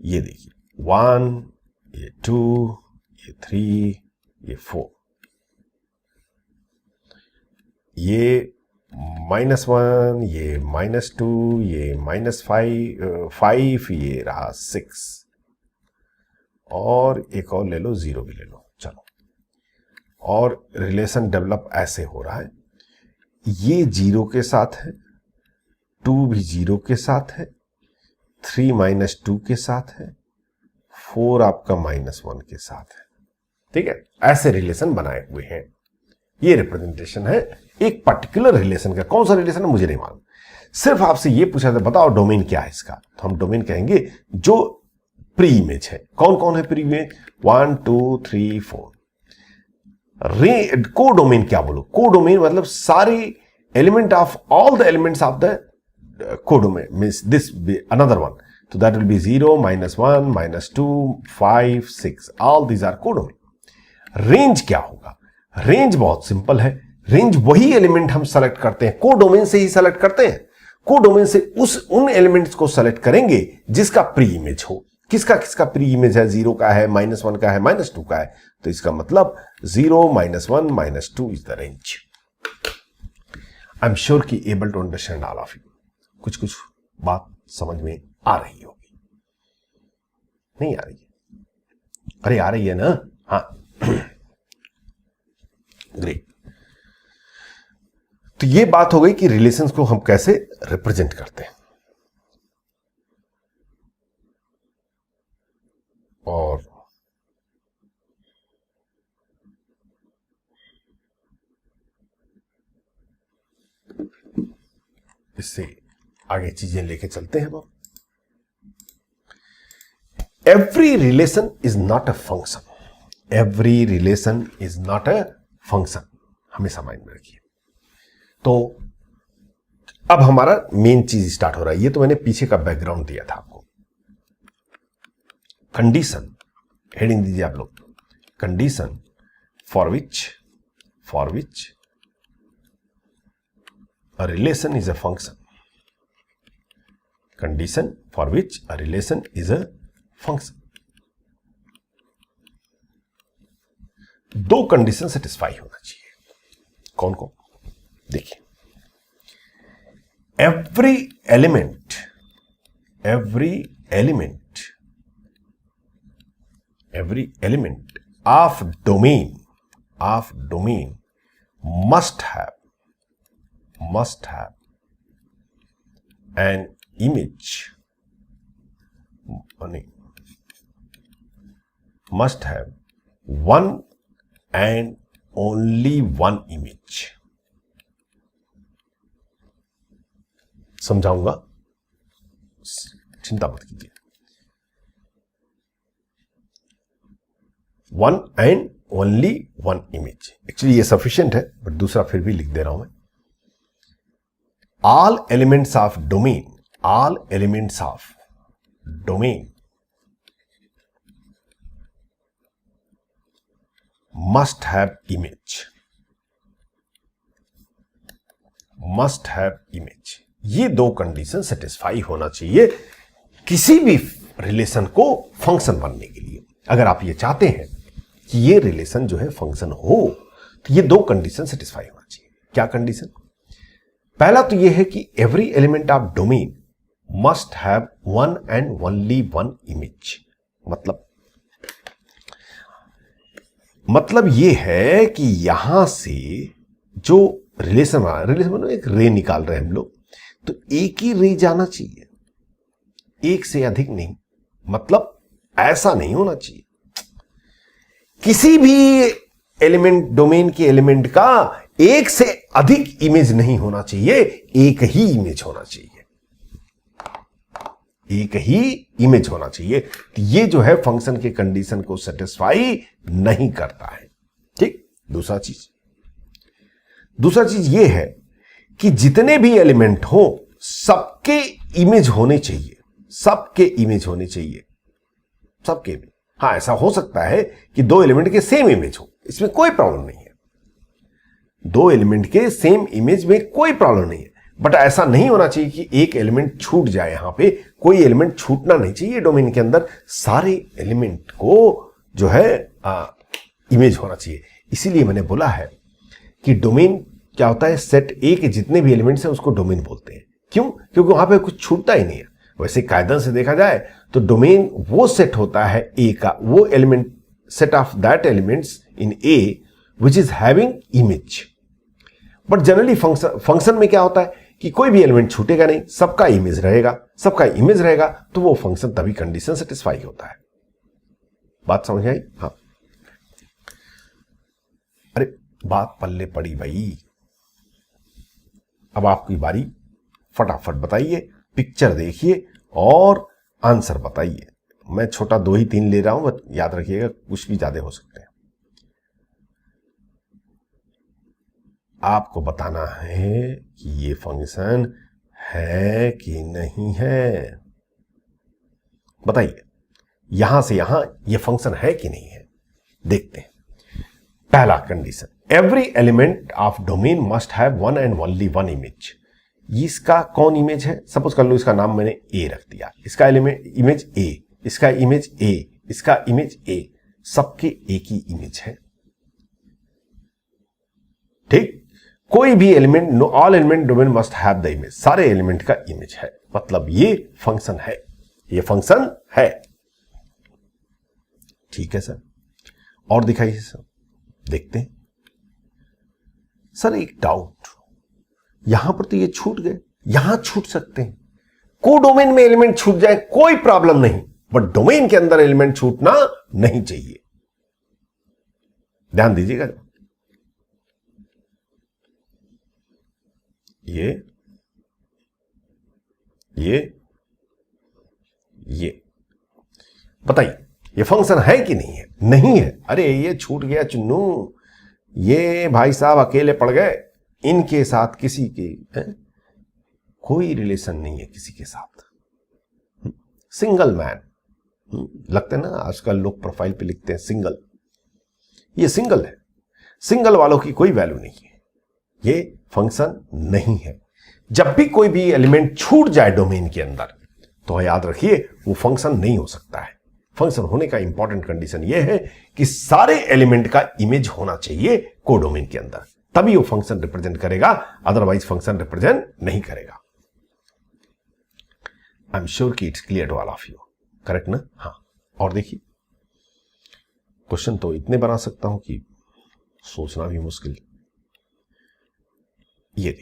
ये देखिए 1, ये 2, ये 3, ये 4, ये -1, ये -2, ये -5, ये रहा 6, और एक और ले लो, 0 भी ले लो, चलो। और रिलेशन डेवलप ऐसे हो रहा है, ये 0 के साथ है, 2 भी 0 के साथ है, 3 -2 के साथ है, 4 आपका -1 के साथ है। ठीक है, ऐसे रिलेशन बनाए हुए हैं। ये रिप्रेजेंटेशन है एक पर्टिकुलर रिलेशन का। कौन सा रिलेशन है मुझे नहीं मालूम, सिर्फ आपसे ये पूछा था बताओ डोमेन क्या है इसका, तो हम डोमेन कहेंगे जो प्री इमेज है। कौन कौन है प्री इमेज, 1 2 3 4। को डोमेन क्या बोलो, को डोमेन मतलब सारे element of all the elements of the codomain means this another one, तो that will be 0 -1 -2 5 6, all these are codomain. Range क्या होगा, रेंज बहुत सिंपल है, रेंज वही एलिमेंट हम सेलेक्ट करते हैं, को डोमेन से ही सेलेक्ट करते हैं। को डोमेन से उन एलिमेंट्स को सेलेक्ट करेंगे जिसका प्री इमेज हो। किसका किसका प्री इमेज है, 0 का है, -1 का है, -2 का है, तो इसका मतलब 0 -1 -2 is the range. I am sure कि able to understand all of you. कुछ कुछ बात समझ में आ रही होगी, नहीं आ रही है? अरे आ रही है ना? हाँ ग्रेट। तो ये बात हो गई कि रिलेशंस को हम कैसे रिप्रेजेंट करते हैं। और इससे आगे चीजें लेके चलते हैं हम। Every relation is not a function, every relation is not a function, हमेशा माइंड में रखिए। तो अब हमारा मेन चीज स्टार्ट हो रहा है। ये तो मैंने पीछे का बैकग्राउंड दिया था आपको। कंडीशन, हेडिंग दीजिए आप लोग, condition for which a relation is a function, condition for which a relation is a function। दो कंडीशन सेटिस्फाई होना चाहिए। कौन कौन, देखिए, every element of domain must have an image, must have one and only one image। समझाऊंगा, चिंता मत कीजिए। One and only one image, actually ये सफिशिएंट है, बट दूसरा फिर भी लिख दे रहा हूं मैं। all elements of domain must have image, ये दो कंडीशन सेटिस्फाई होना चाहिए किसी भी रिलेशन को फंक्शन बनने के लिए। अगर आप ये चाहते हैं कि ये रिलेशन जो है फंक्शन हो, तो ये दो कंडीशन सेटिस्फाई होना चाहिए। क्या कंडीशन? पहला तो यह है कि every element of domain must have one and only one image. मतलब यह है कि यहां से जो रिलेशन मतलब एक रे निकाल रहे हैं हम लोग, तो एक ही रे जाना चाहिए, एक से अधिक नहीं। मतलब ऐसा नहीं होना चाहिए किसी भी एलिमेंट, डोमेन के एलिमेंट का एक से अधिक इमेज नहीं होना चाहिए, एक ही इमेज होना चाहिए, एक ही इमेज होना चाहिए। तो ये जो है फंक्शन के कंडीशन को सेटिस्फाई नहीं करता है। ठीक। दूसरा चीज ये है कि जितने भी एलिमेंट हो सबके इमेज होने चाहिए, सबके इमेज होने चाहिए, सबके भी। हाँ, ऐसा हो सकता है कि दो एलिमेंट के सेम इमेज हो, इसमें कोई प्रॉब्लम नहीं है, दो एलिमेंट के सेम इमेज में कोई प्रॉब्लम नहीं है, बट ऐसा नहीं होना चाहिए कि एक एलिमेंट छूट जाए। यहां पे कोई एलिमेंट छूटना नहीं चाहिए डोमेन के अंदर, सारे एलिमेंट को जो है इमेज होना चाहिए। इसीलिए मैंने बोला है कि डोमेन क्या होता है, सेट ए के जितने भी एलिमेंट्स हैं उसको डोमेन बोलते हैं। क्यों? क्योंकि वहां पे कुछ छूटता ही नहीं है। वैसे कायदा से देखा जाए तो डोमेन वो सेट होता है ए का, वो element, set of that elements in A which is having image. But generally function में क्या होता है कि कोई भी एलिमेंट छूटेगा नहीं, सबका इमेज रहेगा, सबका इमेज रहेगा, तो वो फंक्शन तभी कंडीशन सेटिस्फाई होता है। बात समझ आई? हाँ। अरे बात पल्ले पड़ी भाई। अब आपकी बारी, फटाफट बताइए, पिक्चर देखिए और आंसर बताइए। मैं छोटा 2 ही 3 ले रहा हूं, बट याद रखिएगा कुछ भी ज्यादा हो सकते हैं। आपको बताना है कि ये फंक्शन है कि नहीं है। बताइए, यहां से यहां ये फंक्शन है कि नहीं है। देखते हैं। पहला condition, every element of domain must have one and only one image. इसका कौन इमेज है? सपोज कर लो इसका नाम मैंने ए रख दिया, इसका एलिमेंट इमेज ए, इसका इमेज ए, इसका इमेज ए, सबके एक ही इमेज है। ठीक। कोई भी element, all element domain must have the image, सारे एलिमेंट का इमेज है, मतलब ये फंक्शन है, ये फंक्शन है। ठीक है सर, और दिखाइए सर। देखते हैं सर, एक डाउट, यहां पर तो ये छूट गए, यहां छूट सकते हैं। कोडोमेन में एलिमेंट छूट जाए कोई प्रॉब्लम नहीं, बट डोमेन के अंदर एलिमेंट छूटना नहीं चाहिए। ध्यान दीजिएगा। ये बताइए, ये फंक्शन है कि नहीं है? नहीं है। अरे ये छूट गया चुन्नू, ये भाई साहब अकेले पड़ गए, इनके साथ किसी के कोई रिलेशन नहीं है किसी के साथ। सिंगल मैन लगते हैं ना, आजकल लोग प्रोफाइल पे लिखते हैं सिंगल, ये सिंगल है, सिंगल वालों की कोई वैल्यू नहीं है, ये फंक्शन नहीं है। जब भी कोई भी एलिमेंट छूट जाए डोमेन के अंदर, तो याद रखिए वो फंक्शन नहीं हो सकता है। फंक्शन होने का इंपॉर्टेंट कंडीशन यह है कि सारे एलिमेंट का इमेज होना चाहिए कोडोमेन के अंदर, तभी वो फंक्शन रिप्रेजेंट करेगा, अदरवाइज फंक्शन रिप्रेजेंट नहीं करेगा। आई एम श्योर कि it's clear to all of you, correct ना? हाँ। और देखिए, क्वेश्चन तो इतने बना सकता हूं कि सोचना भी मुश्किल। ये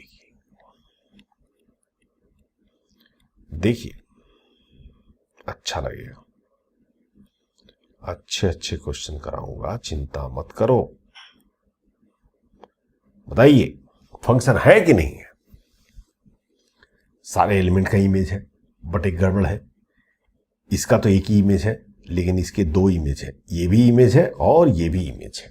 देखिए, अच्छा लगेगा, अच्छे अच्छे क्वेश्चन कराऊंगा, चिंता मत करो। बताइए, फंक्शन है कि नहीं है? सारे एलिमेंट का इमेज है, बट एक गड़बड़ है, इसका तो एक ही इमेज है, लेकिन इसके 2 इमेज है, ये भी इमेज है और ये भी इमेज है।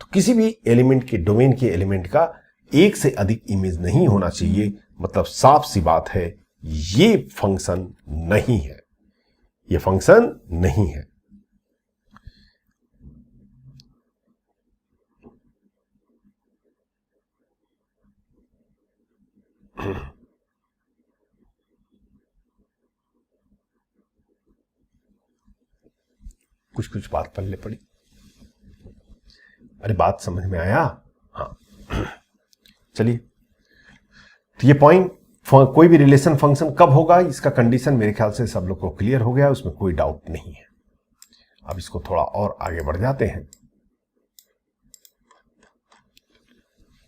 तो किसी भी एलिमेंट के, डोमेन के एलिमेंट का एक से अधिक इमेज नहीं होना चाहिए, मतलब साफ सी बात है, ये फंक्शन नहीं है, ये फंक्शन नहीं है। कुछ कुछ बात पल्ले पड़ी। अरे बात समझ में आया? हाँ। चलिए, तो ये पॉइंट, कोई भी रिलेशन फंक्शन कब होगा, इसका कंडीशन मेरे ख्याल से सब लोग को क्लियर हो गया, उसमें कोई डाउट नहीं है। अब इसको थोड़ा और आगे बढ़ जाते हैं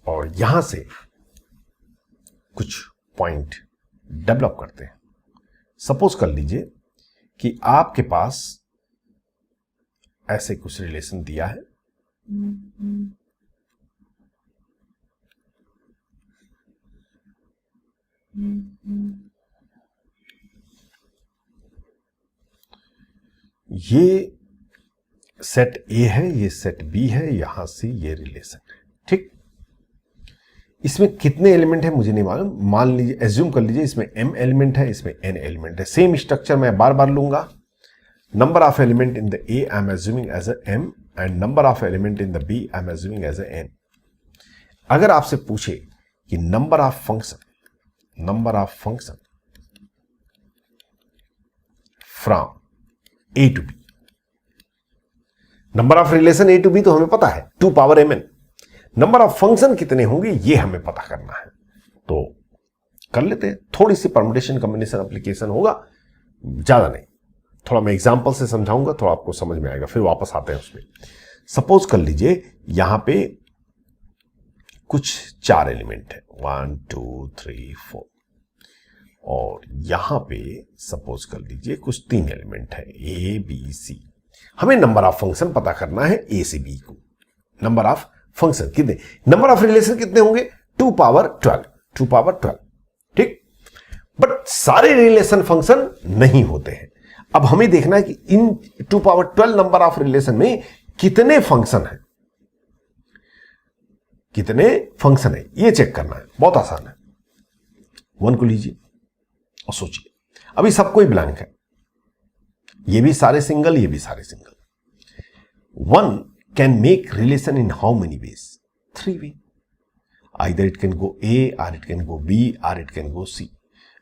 और यहां से कुछ पॉइंट डेवलप करते हैं। सपोज कर लीजिए कि आपके पास ऐसे कुछ रिलेशन दिया है, ये सेट ए है, ये सेट बी है, यहां से ये रिलेशन है, ठीक। इसमें कितने एलिमेंट है मुझे नहीं मालूम, मान लीजिए एज्यूम कर लीजिए इसमें m एलिमेंट है, इसमें n एलिमेंट है। सेम स्ट्रक्चर मैं बार बार लूंगा। Number of element in the A I am assuming as a m and number of element in the B I am assuming as a n। अगर आपसे पूछे कि number of function from A to B, number of relation A to B तो हमें पता है 2 power mn, number of function कितने होंगे ये हमें पता करना है। तो कर लेते हैं, थोड़ी सी परम्यूटेशन कॉम्बिनेशन एप्लीकेशन होगा, ज्यादा नहीं। थोड़ा मैं एग्जांपल से समझाऊंगा, थोड़ा आपको समझ में आएगा, फिर वापस आते हैं उसमें। सपोज कर लीजिए यहां पे कुछ 4 एलिमेंट है, 1 2 3 4, और यहां पे सपोज कर लीजिए कुछ 3 एलिमेंट है ए बी सी। हमें नंबर ऑफ फंक्शन पता करना है ए से बी को। नंबर ऑफ फंक्शन कितने, नंबर ऑफ रिलेशन कितने होंगे 2 पावर 12, ठीक। बट सारे रिलेशन फंक्शन नहीं होते हैं। अब हमें देखना है कि इन 2 पावर 12 नंबर ऑफ रिलेशन में कितने फंक्शन है, ये चेक करना है। बहुत आसान है। 1 को लीजिए और सोचिए, अभी सब कोई ब्लैंक है, ये भी सारे सिंगल, ये भी सारे single. 1 can make relation in how many ways? 3 way. Either it can go A, or it can go B, or it can go C.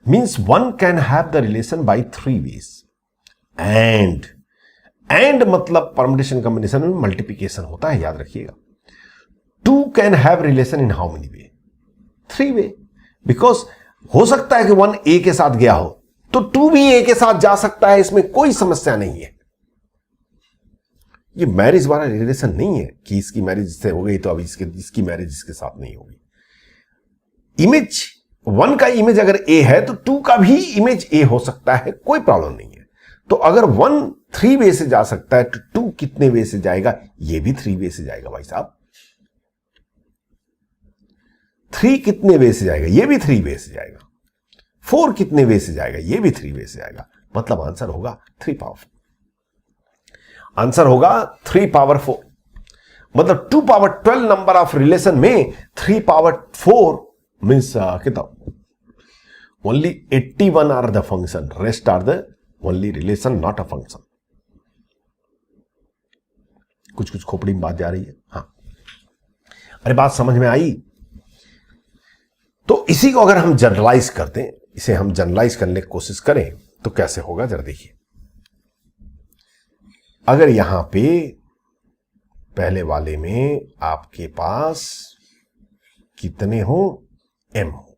Means 1 can have the relation by 3 ways. And मतलब permutation combination में multiplication होता है, याद रखिएगा। 2 can have relation in how many way? 3 way. Because हो सकता है कि 1 A के साथ गया हो, तो 2 भी A के साथ जा सकता है, इसमें कोई समस्या नहीं है। ये मैरिज वाला रिलेशन नहीं है कि इसकी मैरिज इससे हो गई तो अब इसकी मैरिज इसके साथ नहीं होगी। इमेज 1 का इमेज अगर ए है तो 2 का भी इमेज ए हो सकता है, कोई प्रॉब्लम नहीं है। तो अगर 1 3 वे से जा सकता है तो 2 कितने वे से जाएगा, ये भी 3 वे से जाएगा भाई साहब। 3 कितने वे से जाएगा, ये भी 3 वे से जाएगा। 4 कितने वे से जाएगा, ये भी 3 वे से जाएगा। मतलब आंसर होगा 3 पावर 4। आंसर होगा 3 पावर 4। मतलब 2 पावर 12 नंबर ऑफ रिलेशन में 3 पावर 4 मीन्स कितना, only 81 are the function, rest are the only relation, not a function. कुछ खोपड़ी में बात जा रही है। हाँ, अरे बात समझ में आई। तो इसी को अगर हम जनरलाइज करते हैं, इसे हम जनरलाइज करने की कोशिश करें तो कैसे होगा जरा देखिए। अगर यहां पे पहले वाले में आपके पास कितने हो, m हो,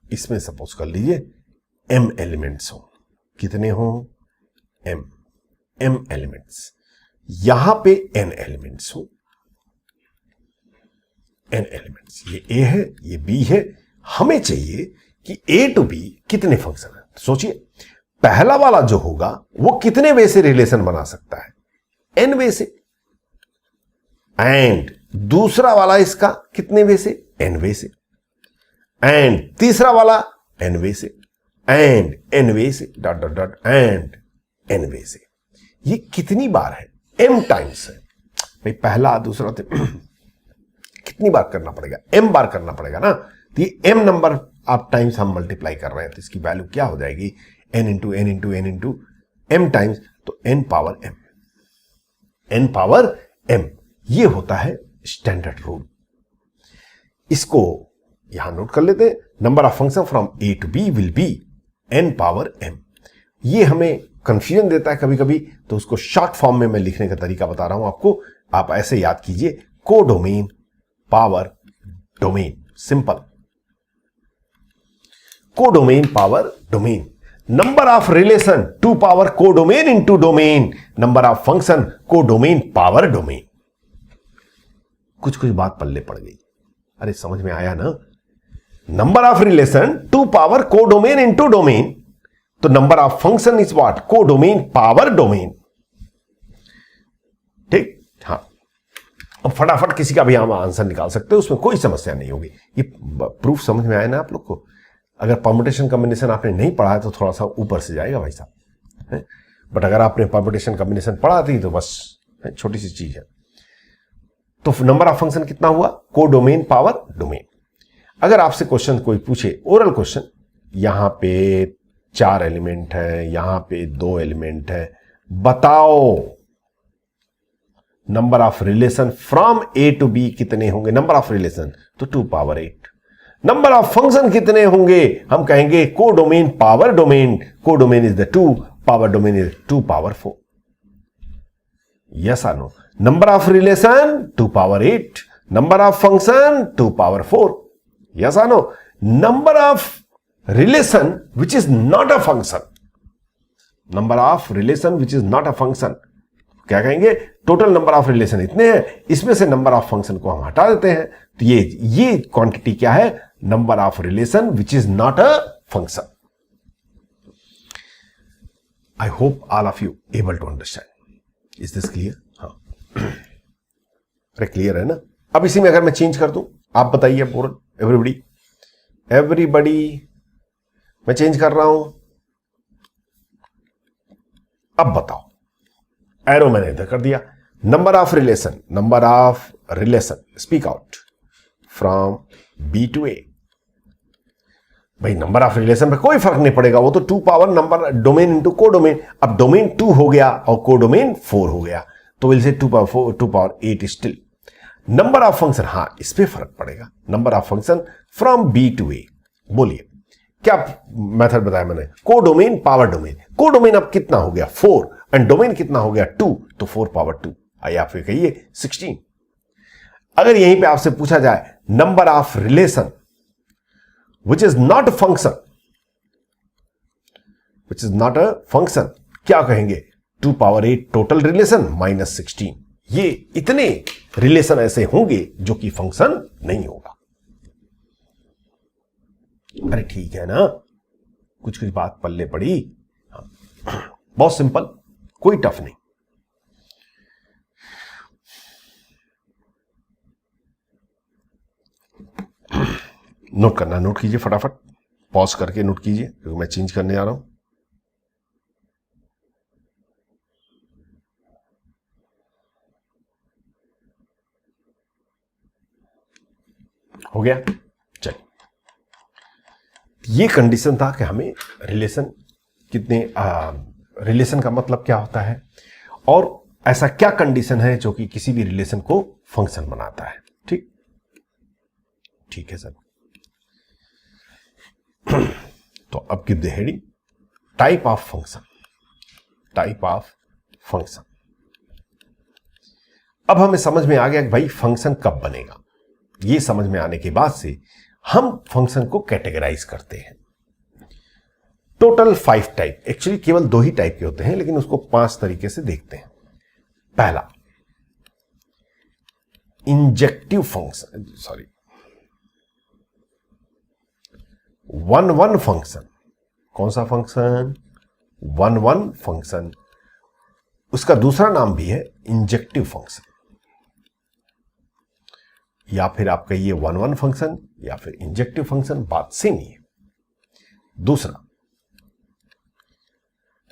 इसमें सपोज कर लीजिए m एलिमेंट्स हो। कितने हो, m एलिमेंट्स। यहां पे n एलिमेंट्स हो, n एलिमेंट्स। ये a है, ये b है। हमें चाहिए कि ए टू बी कितने फंक्शन है। सोचिए, पहला वाला जो होगा वो कितने वे से रिलेशन बना सकता है, एन वे से। एंड दूसरा वाला इसका कितने वे से, एन वे से। एंड तीसरा वाला एन वे से, एंड एन वे से, dot dot dot, and N way से। ये कितनी बार है, एम टाइम्स है भाई। पहला दूसरा कितनी बार करना पड़ेगा, एम बार करना पड़ेगा ना। तो ये एम नंबर आप टाइम्स हम मल्टीप्लाई कर रहे हैं, तो इसकी वैल्यू क्या हो जाएगी, n into n into n into m times, तो n power m, n power m। ये होता है स्टैंडर्ड रूल। इसको यहां नोट कर लेते हैं। Number of function from a to b will be n power m। ये हमें कंफ्यूजन देता है कभी कभी, तो उसको शॉर्ट फॉर्म में मैं लिखने का तरीका बता रहा हूं आपको। आप ऐसे याद कीजिए, codomain power domain, simple. Codomain power domain, number of relation 2 power codomain into domain, number of function codomain power domain. कुछ बात पल्ले पड़ गई, अरे समझ में आया ना। Number of relation 2 power codomain into domain, तो number of function is what? Codomain power domain. ठीक, हाँ, अब फटाफट किसी का भी हम आंसर निकाल सकते हो, उसमें कोई समस्या नहीं होगी। ये प्रूफ समझ में आया ना आप लोग को? अगर परम्यूटेशन कॉम्बिनेशन आपने नहीं पढ़ा है तो थोड़ा सा ऊपर से जाएगा भाई साहब, बट अगर आपने परम्यूटेशन कॉम्बिनेशन पढ़ा थी तो बस छोटी सी चीज है। तो नंबर ऑफ फंक्शन कितना हुआ? को डोमेन पावर डोमेन। अगर आपसे क्वेश्चन कोई पूछे, ओरल क्वेश्चन, यहां पे 4 एलिमेंट है, यहां पे 2 एलिमेंट है, बताओ number of relation from A to B कितने होंगे? नंबर ऑफ रिलेशन तो 2 पावर 8। नंबर ऑफ फंक्शन कितने होंगे? हम कहेंगे codomain power domain, codomain is the 2, power domain is 2 power 4। Yes और no? Number of relation 2 power 8, number of function 2 power 4। Yes और no? Number of relation which is not a function, number of relation which is not a function, क्या कहेंगे? Total number of relation इतने हैं, इसमें से number of function को हम हटा देते हैं, तो ये क्वांटिटी क्या है? Number of relation which is not a function. I hope all of you able to understand. Is this clear? हाँ, अरे क्लियर है ना? अब इसी में अगर मैं चेंज कर दूं, आप बताइए पूर्ण, एवरीबडी मैं चेंज कर रहा हूं, अब बताओ। एरो मैंने इधर कर दिया। Number of relation speak out from B to A. भाई नंबर ऑफ रिलेशन पे कोई फर्क नहीं पड़ेगा, वो तो 2 पावर नंबर डोमेन इंटू को डोमेन। अब डोमेन 2 हो गया और को डोमेन 4 हो गया, तो will say 2 power 8 still. Number of function, हां इस पे फर्क पड़ेगा। Number of function from B to A, बोलिए क्या मेथड बताया मैंने? Codomain power domain. Codomain अब कितना हो गया? 4, एंड डोमेन कितना हो गया? 2, तो 4 पावर 2, आइए आप फिर कहिए 16। अगर यहीं पे आपसे पूछा जाए number of relation which is not a function, क्या कहेंगे? 2 पावर 8 टोटल रिलेशन माइनस 16। ये इतने रिलेशन ऐसे होंगे जो कि फंक्शन नहीं होगा। अरे ठीक है ना, कुछ कुछ बात पल्ले पड़ी। हाँ, बहुत सिंपल, कोई टफ नहीं। नोट करना, नोट कीजिए फटाफट, पॉज करके नोट कीजिए क्योंकि मैं चेंज करने आ रहा हूं। हो गया? चलिए, ये कंडीशन था कि हमें रिलेशन कितने, रिलेशन का मतलब क्या होता है और ऐसा क्या कंडीशन है जो कि किसी भी रिलेशन को फंक्शन बनाता है। ठीक, ठीक है सर। तो अब give the heading type of function. Type of function. अब हमें समझ में आ गया कि भाई फंक्शन कब बनेगा। ये समझ में आने के बाद से हम फंक्शन को कैटेगराइज करते हैं। टोटल 5 टाइप, एक्चुअली केवल 2 ही टाइप के होते हैं लेकिन उसको 5 तरीके से देखते हैं। पहला, इंजेक्टिव फंक्शन, सॉरी 1-1 फंक्शन। कौन सा फंक्शन? 1-1 फंक्शन। उसका दूसरा नाम भी है इंजेक्टिव फंक्शन, या फिर आप कहिए 1-1 फंक्शन या फिर इंजेक्टिव फंक्शन, बात सेम ही है। दूसरा,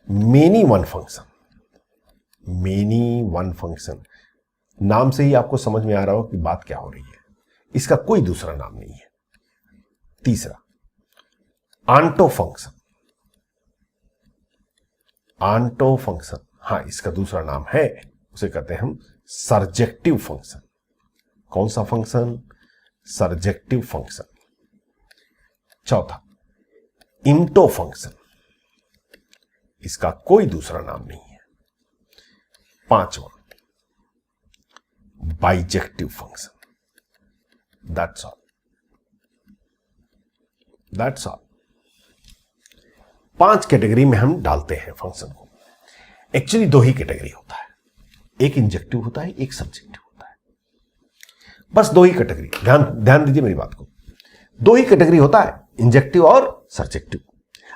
many one function. Many one function, नाम से ही आपको समझ में आ रहा हो कि बात क्या हो रही है, इसका कोई दूसरा नाम नहीं है। तीसरा, आंटो फंक्शन। आंटो फंक्शन, हां इसका दूसरा नाम है, उसे कहते हैं हम सर्जेक्टिव फंक्शन। कौन सा फंक्शन? Surjective function. चौथा, इंटो फंक्शन, इसका कोई दूसरा नाम नहीं है। पांचवा, bijective function. That's all, that's all. 5 category में हम डालते हैं फंक्शन को। एक्चुअली 2 ही कैटेगरी होता है, एक इंजेक्टिव होता है, एक सब्जेक्टिव होता है। बस 2 ही कैटेगरी, ध्यान दीजिए मेरी बात को। 2 ही कैटेगरी होता है, इंजेक्टिव और सब्जेक्टिव।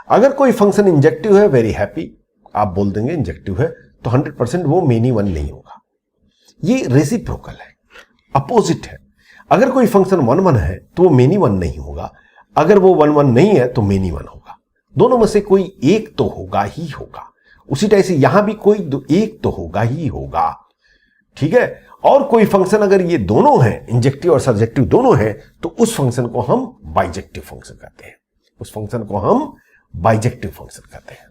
अगर कोई फंक्शन इंजेक्टिव है, वेरी हैप्पी, आप बोल देंगे इंजेक्टिव है, तो 100% वो मेनी वन नहीं होगा। ये रेसिप्रोकल है, अपोजिट है। अगर कोई फंक्शन 1 1 है तो वो मेनी वन नहीं होगा, अगर वो 1 1 नहीं है तो मेनी वन होगा। दोनों में से कोई एक तो होगा ही होगा। उसी टाइप से यहां भी कोई एक तो होगा ही होगा, ठीक है। और कोई फंक्शन अगर ये दोनों है, इंजेक्टिव और सर्जेक्टिव दोनों है, तो उस फंक्शन को हम बाइजेक्टिव फंक्शन कहते हैं। उस फंक्शन को हम बाइजेक्टिव फंक्शन कहते हैं।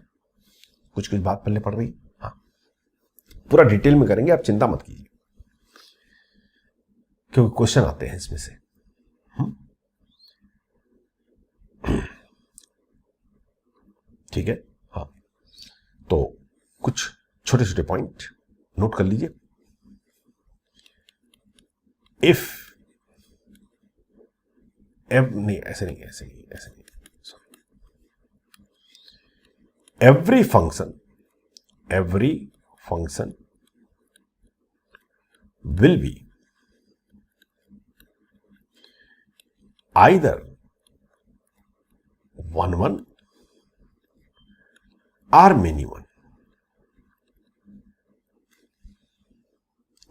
कुछ कुछ बात पहले पड़ रही, हाँ, पूरा डिटेल में करेंगे, आप चिंता मत कीजिए, क्योंकि क्वेश्चन आते हैं इसमें से। ठीक है, हाँ, तो कुछ छोटे छोटे पॉइंट नोट कर लीजिए। इफ नहीं, ऐसे नहीं, sorry, every function will B either 1 1 or many one.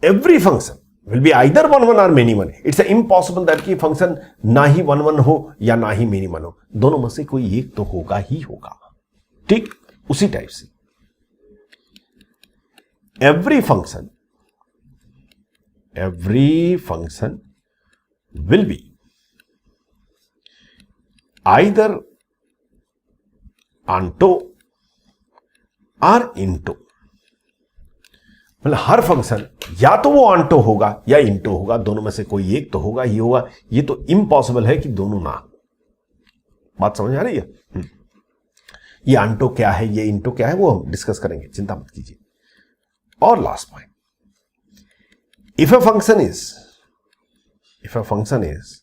Every function will be either 1 1 or many one. It's impossible that कि फंक्शन ना ही 1 1 हो या ना ही many one हो, दोनों में से कोई एक तो होगा ही होगा। ठीक उसी टाइप से every function will be either onto or into। मतलब हर फंक्शन या तो वो ऑन्टो होगा या इंटो होगा, दोनों में से कोई एक तो होगा ही होगा। ये तो इम्पॉसिबल है कि दोनों ना। बात समझ आ रही है? ये ऑन्टो क्या है, ये इंटो क्या है, वो हम डिस्कस करेंगे, चिंता मत कीजिए। और last point, if a function is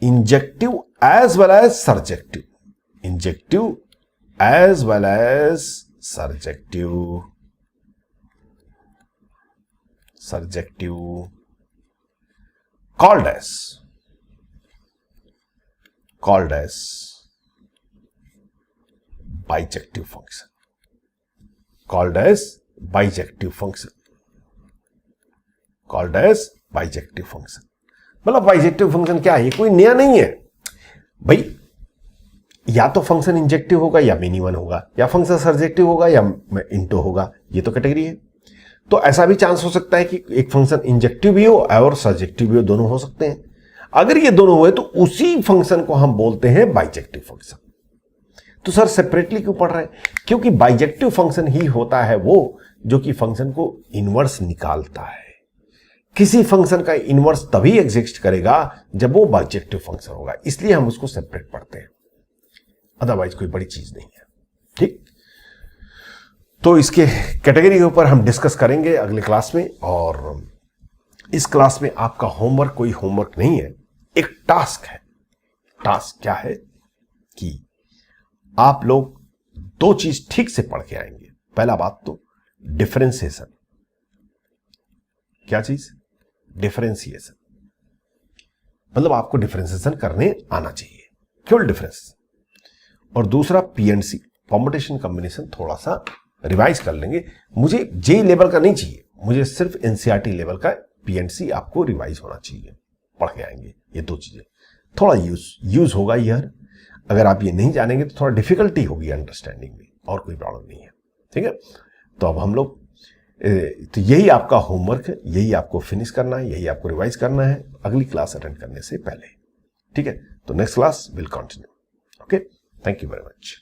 injective as well as surjective, called as bijective function, मतलब बाइजेक्टिव फंक्शन क्या है? कोई नया नहीं है भाई, या तो फंक्शन इंजेक्टिव होगा या मेनी वन होगा, या फंक्शन सर्जेक्टिव होगा या इंटो होगा, ये तो कैटेगरी है। तो ऐसा भी चांस हो सकता है कि एक फंक्शन इंजेक्टिव भी हो और सर्जेक्टिव भी हो, दोनों हो सकते हैं। अगर ये दोनों हुए तो उसी फंक्शन को हम बोलते हैं बाइजेक्टिव फंक्शन। तो सर सेपरेटली क्यों पढ़ रहे हैं? क्योंकि बाइजेक्टिव फंक्शन ही होता है वो जो कि फंक्शन को इनवर्स निकालता है। किसी फंक्शन का इनवर्स तभी एग्जिस्ट करेगा जब वो बाइजेक्टिव फंक्शन होगा, इसलिए हम उसको सेपरेट पढ़ते हैं, अदरवाइज कोई बड़ी चीज नहीं है। ठीक, तो इसके कैटेगरी के ऊपर हम डिस्कस करेंगे अगले क्लास में। और इस क्लास में आपका होमवर्क कोई होमवर्क नहीं है, एक टास्क है। टास्क क्या है कि आप लोग 2 चीज ठीक से पढ़ के आएंगे। पहला बात तो डिफरेंशिएशन। क्या चीज? डिफरेंशिएशन, मतलब आपको डिफरेंशिएशन करने आना चाहिए, केवल डिफरेंस। और दूसरा पीएनसी, परम्यूटेशन कॉम्बिनेशन, थोड़ा सा रिवाइज कर लेंगे। मुझे जेई लेवल का नहीं चाहिए, मुझे सिर्फ एनसीईआरटी लेवल का पीएनसी आपको रिवाइज होना चाहिए, पढ़ के आएंगे। ये 2 चीजें थोड़ा यूज होगा यार। अगर आप ये नहीं जानेंगे तो थोड़ा डिफिकल्टी होगी अंडरस्टैंडिंग में, और कोई प्रॉब्लम नहीं है। ठीक है, तो अब हम लोग, तो यही आपका होमवर्क है, यही आपको फिनिश करना है, यही आपको रिवाइज करना है अगली क्लास अटेंड करने से पहले। ठीक है, तो next class will continue. Okay, thank you very much.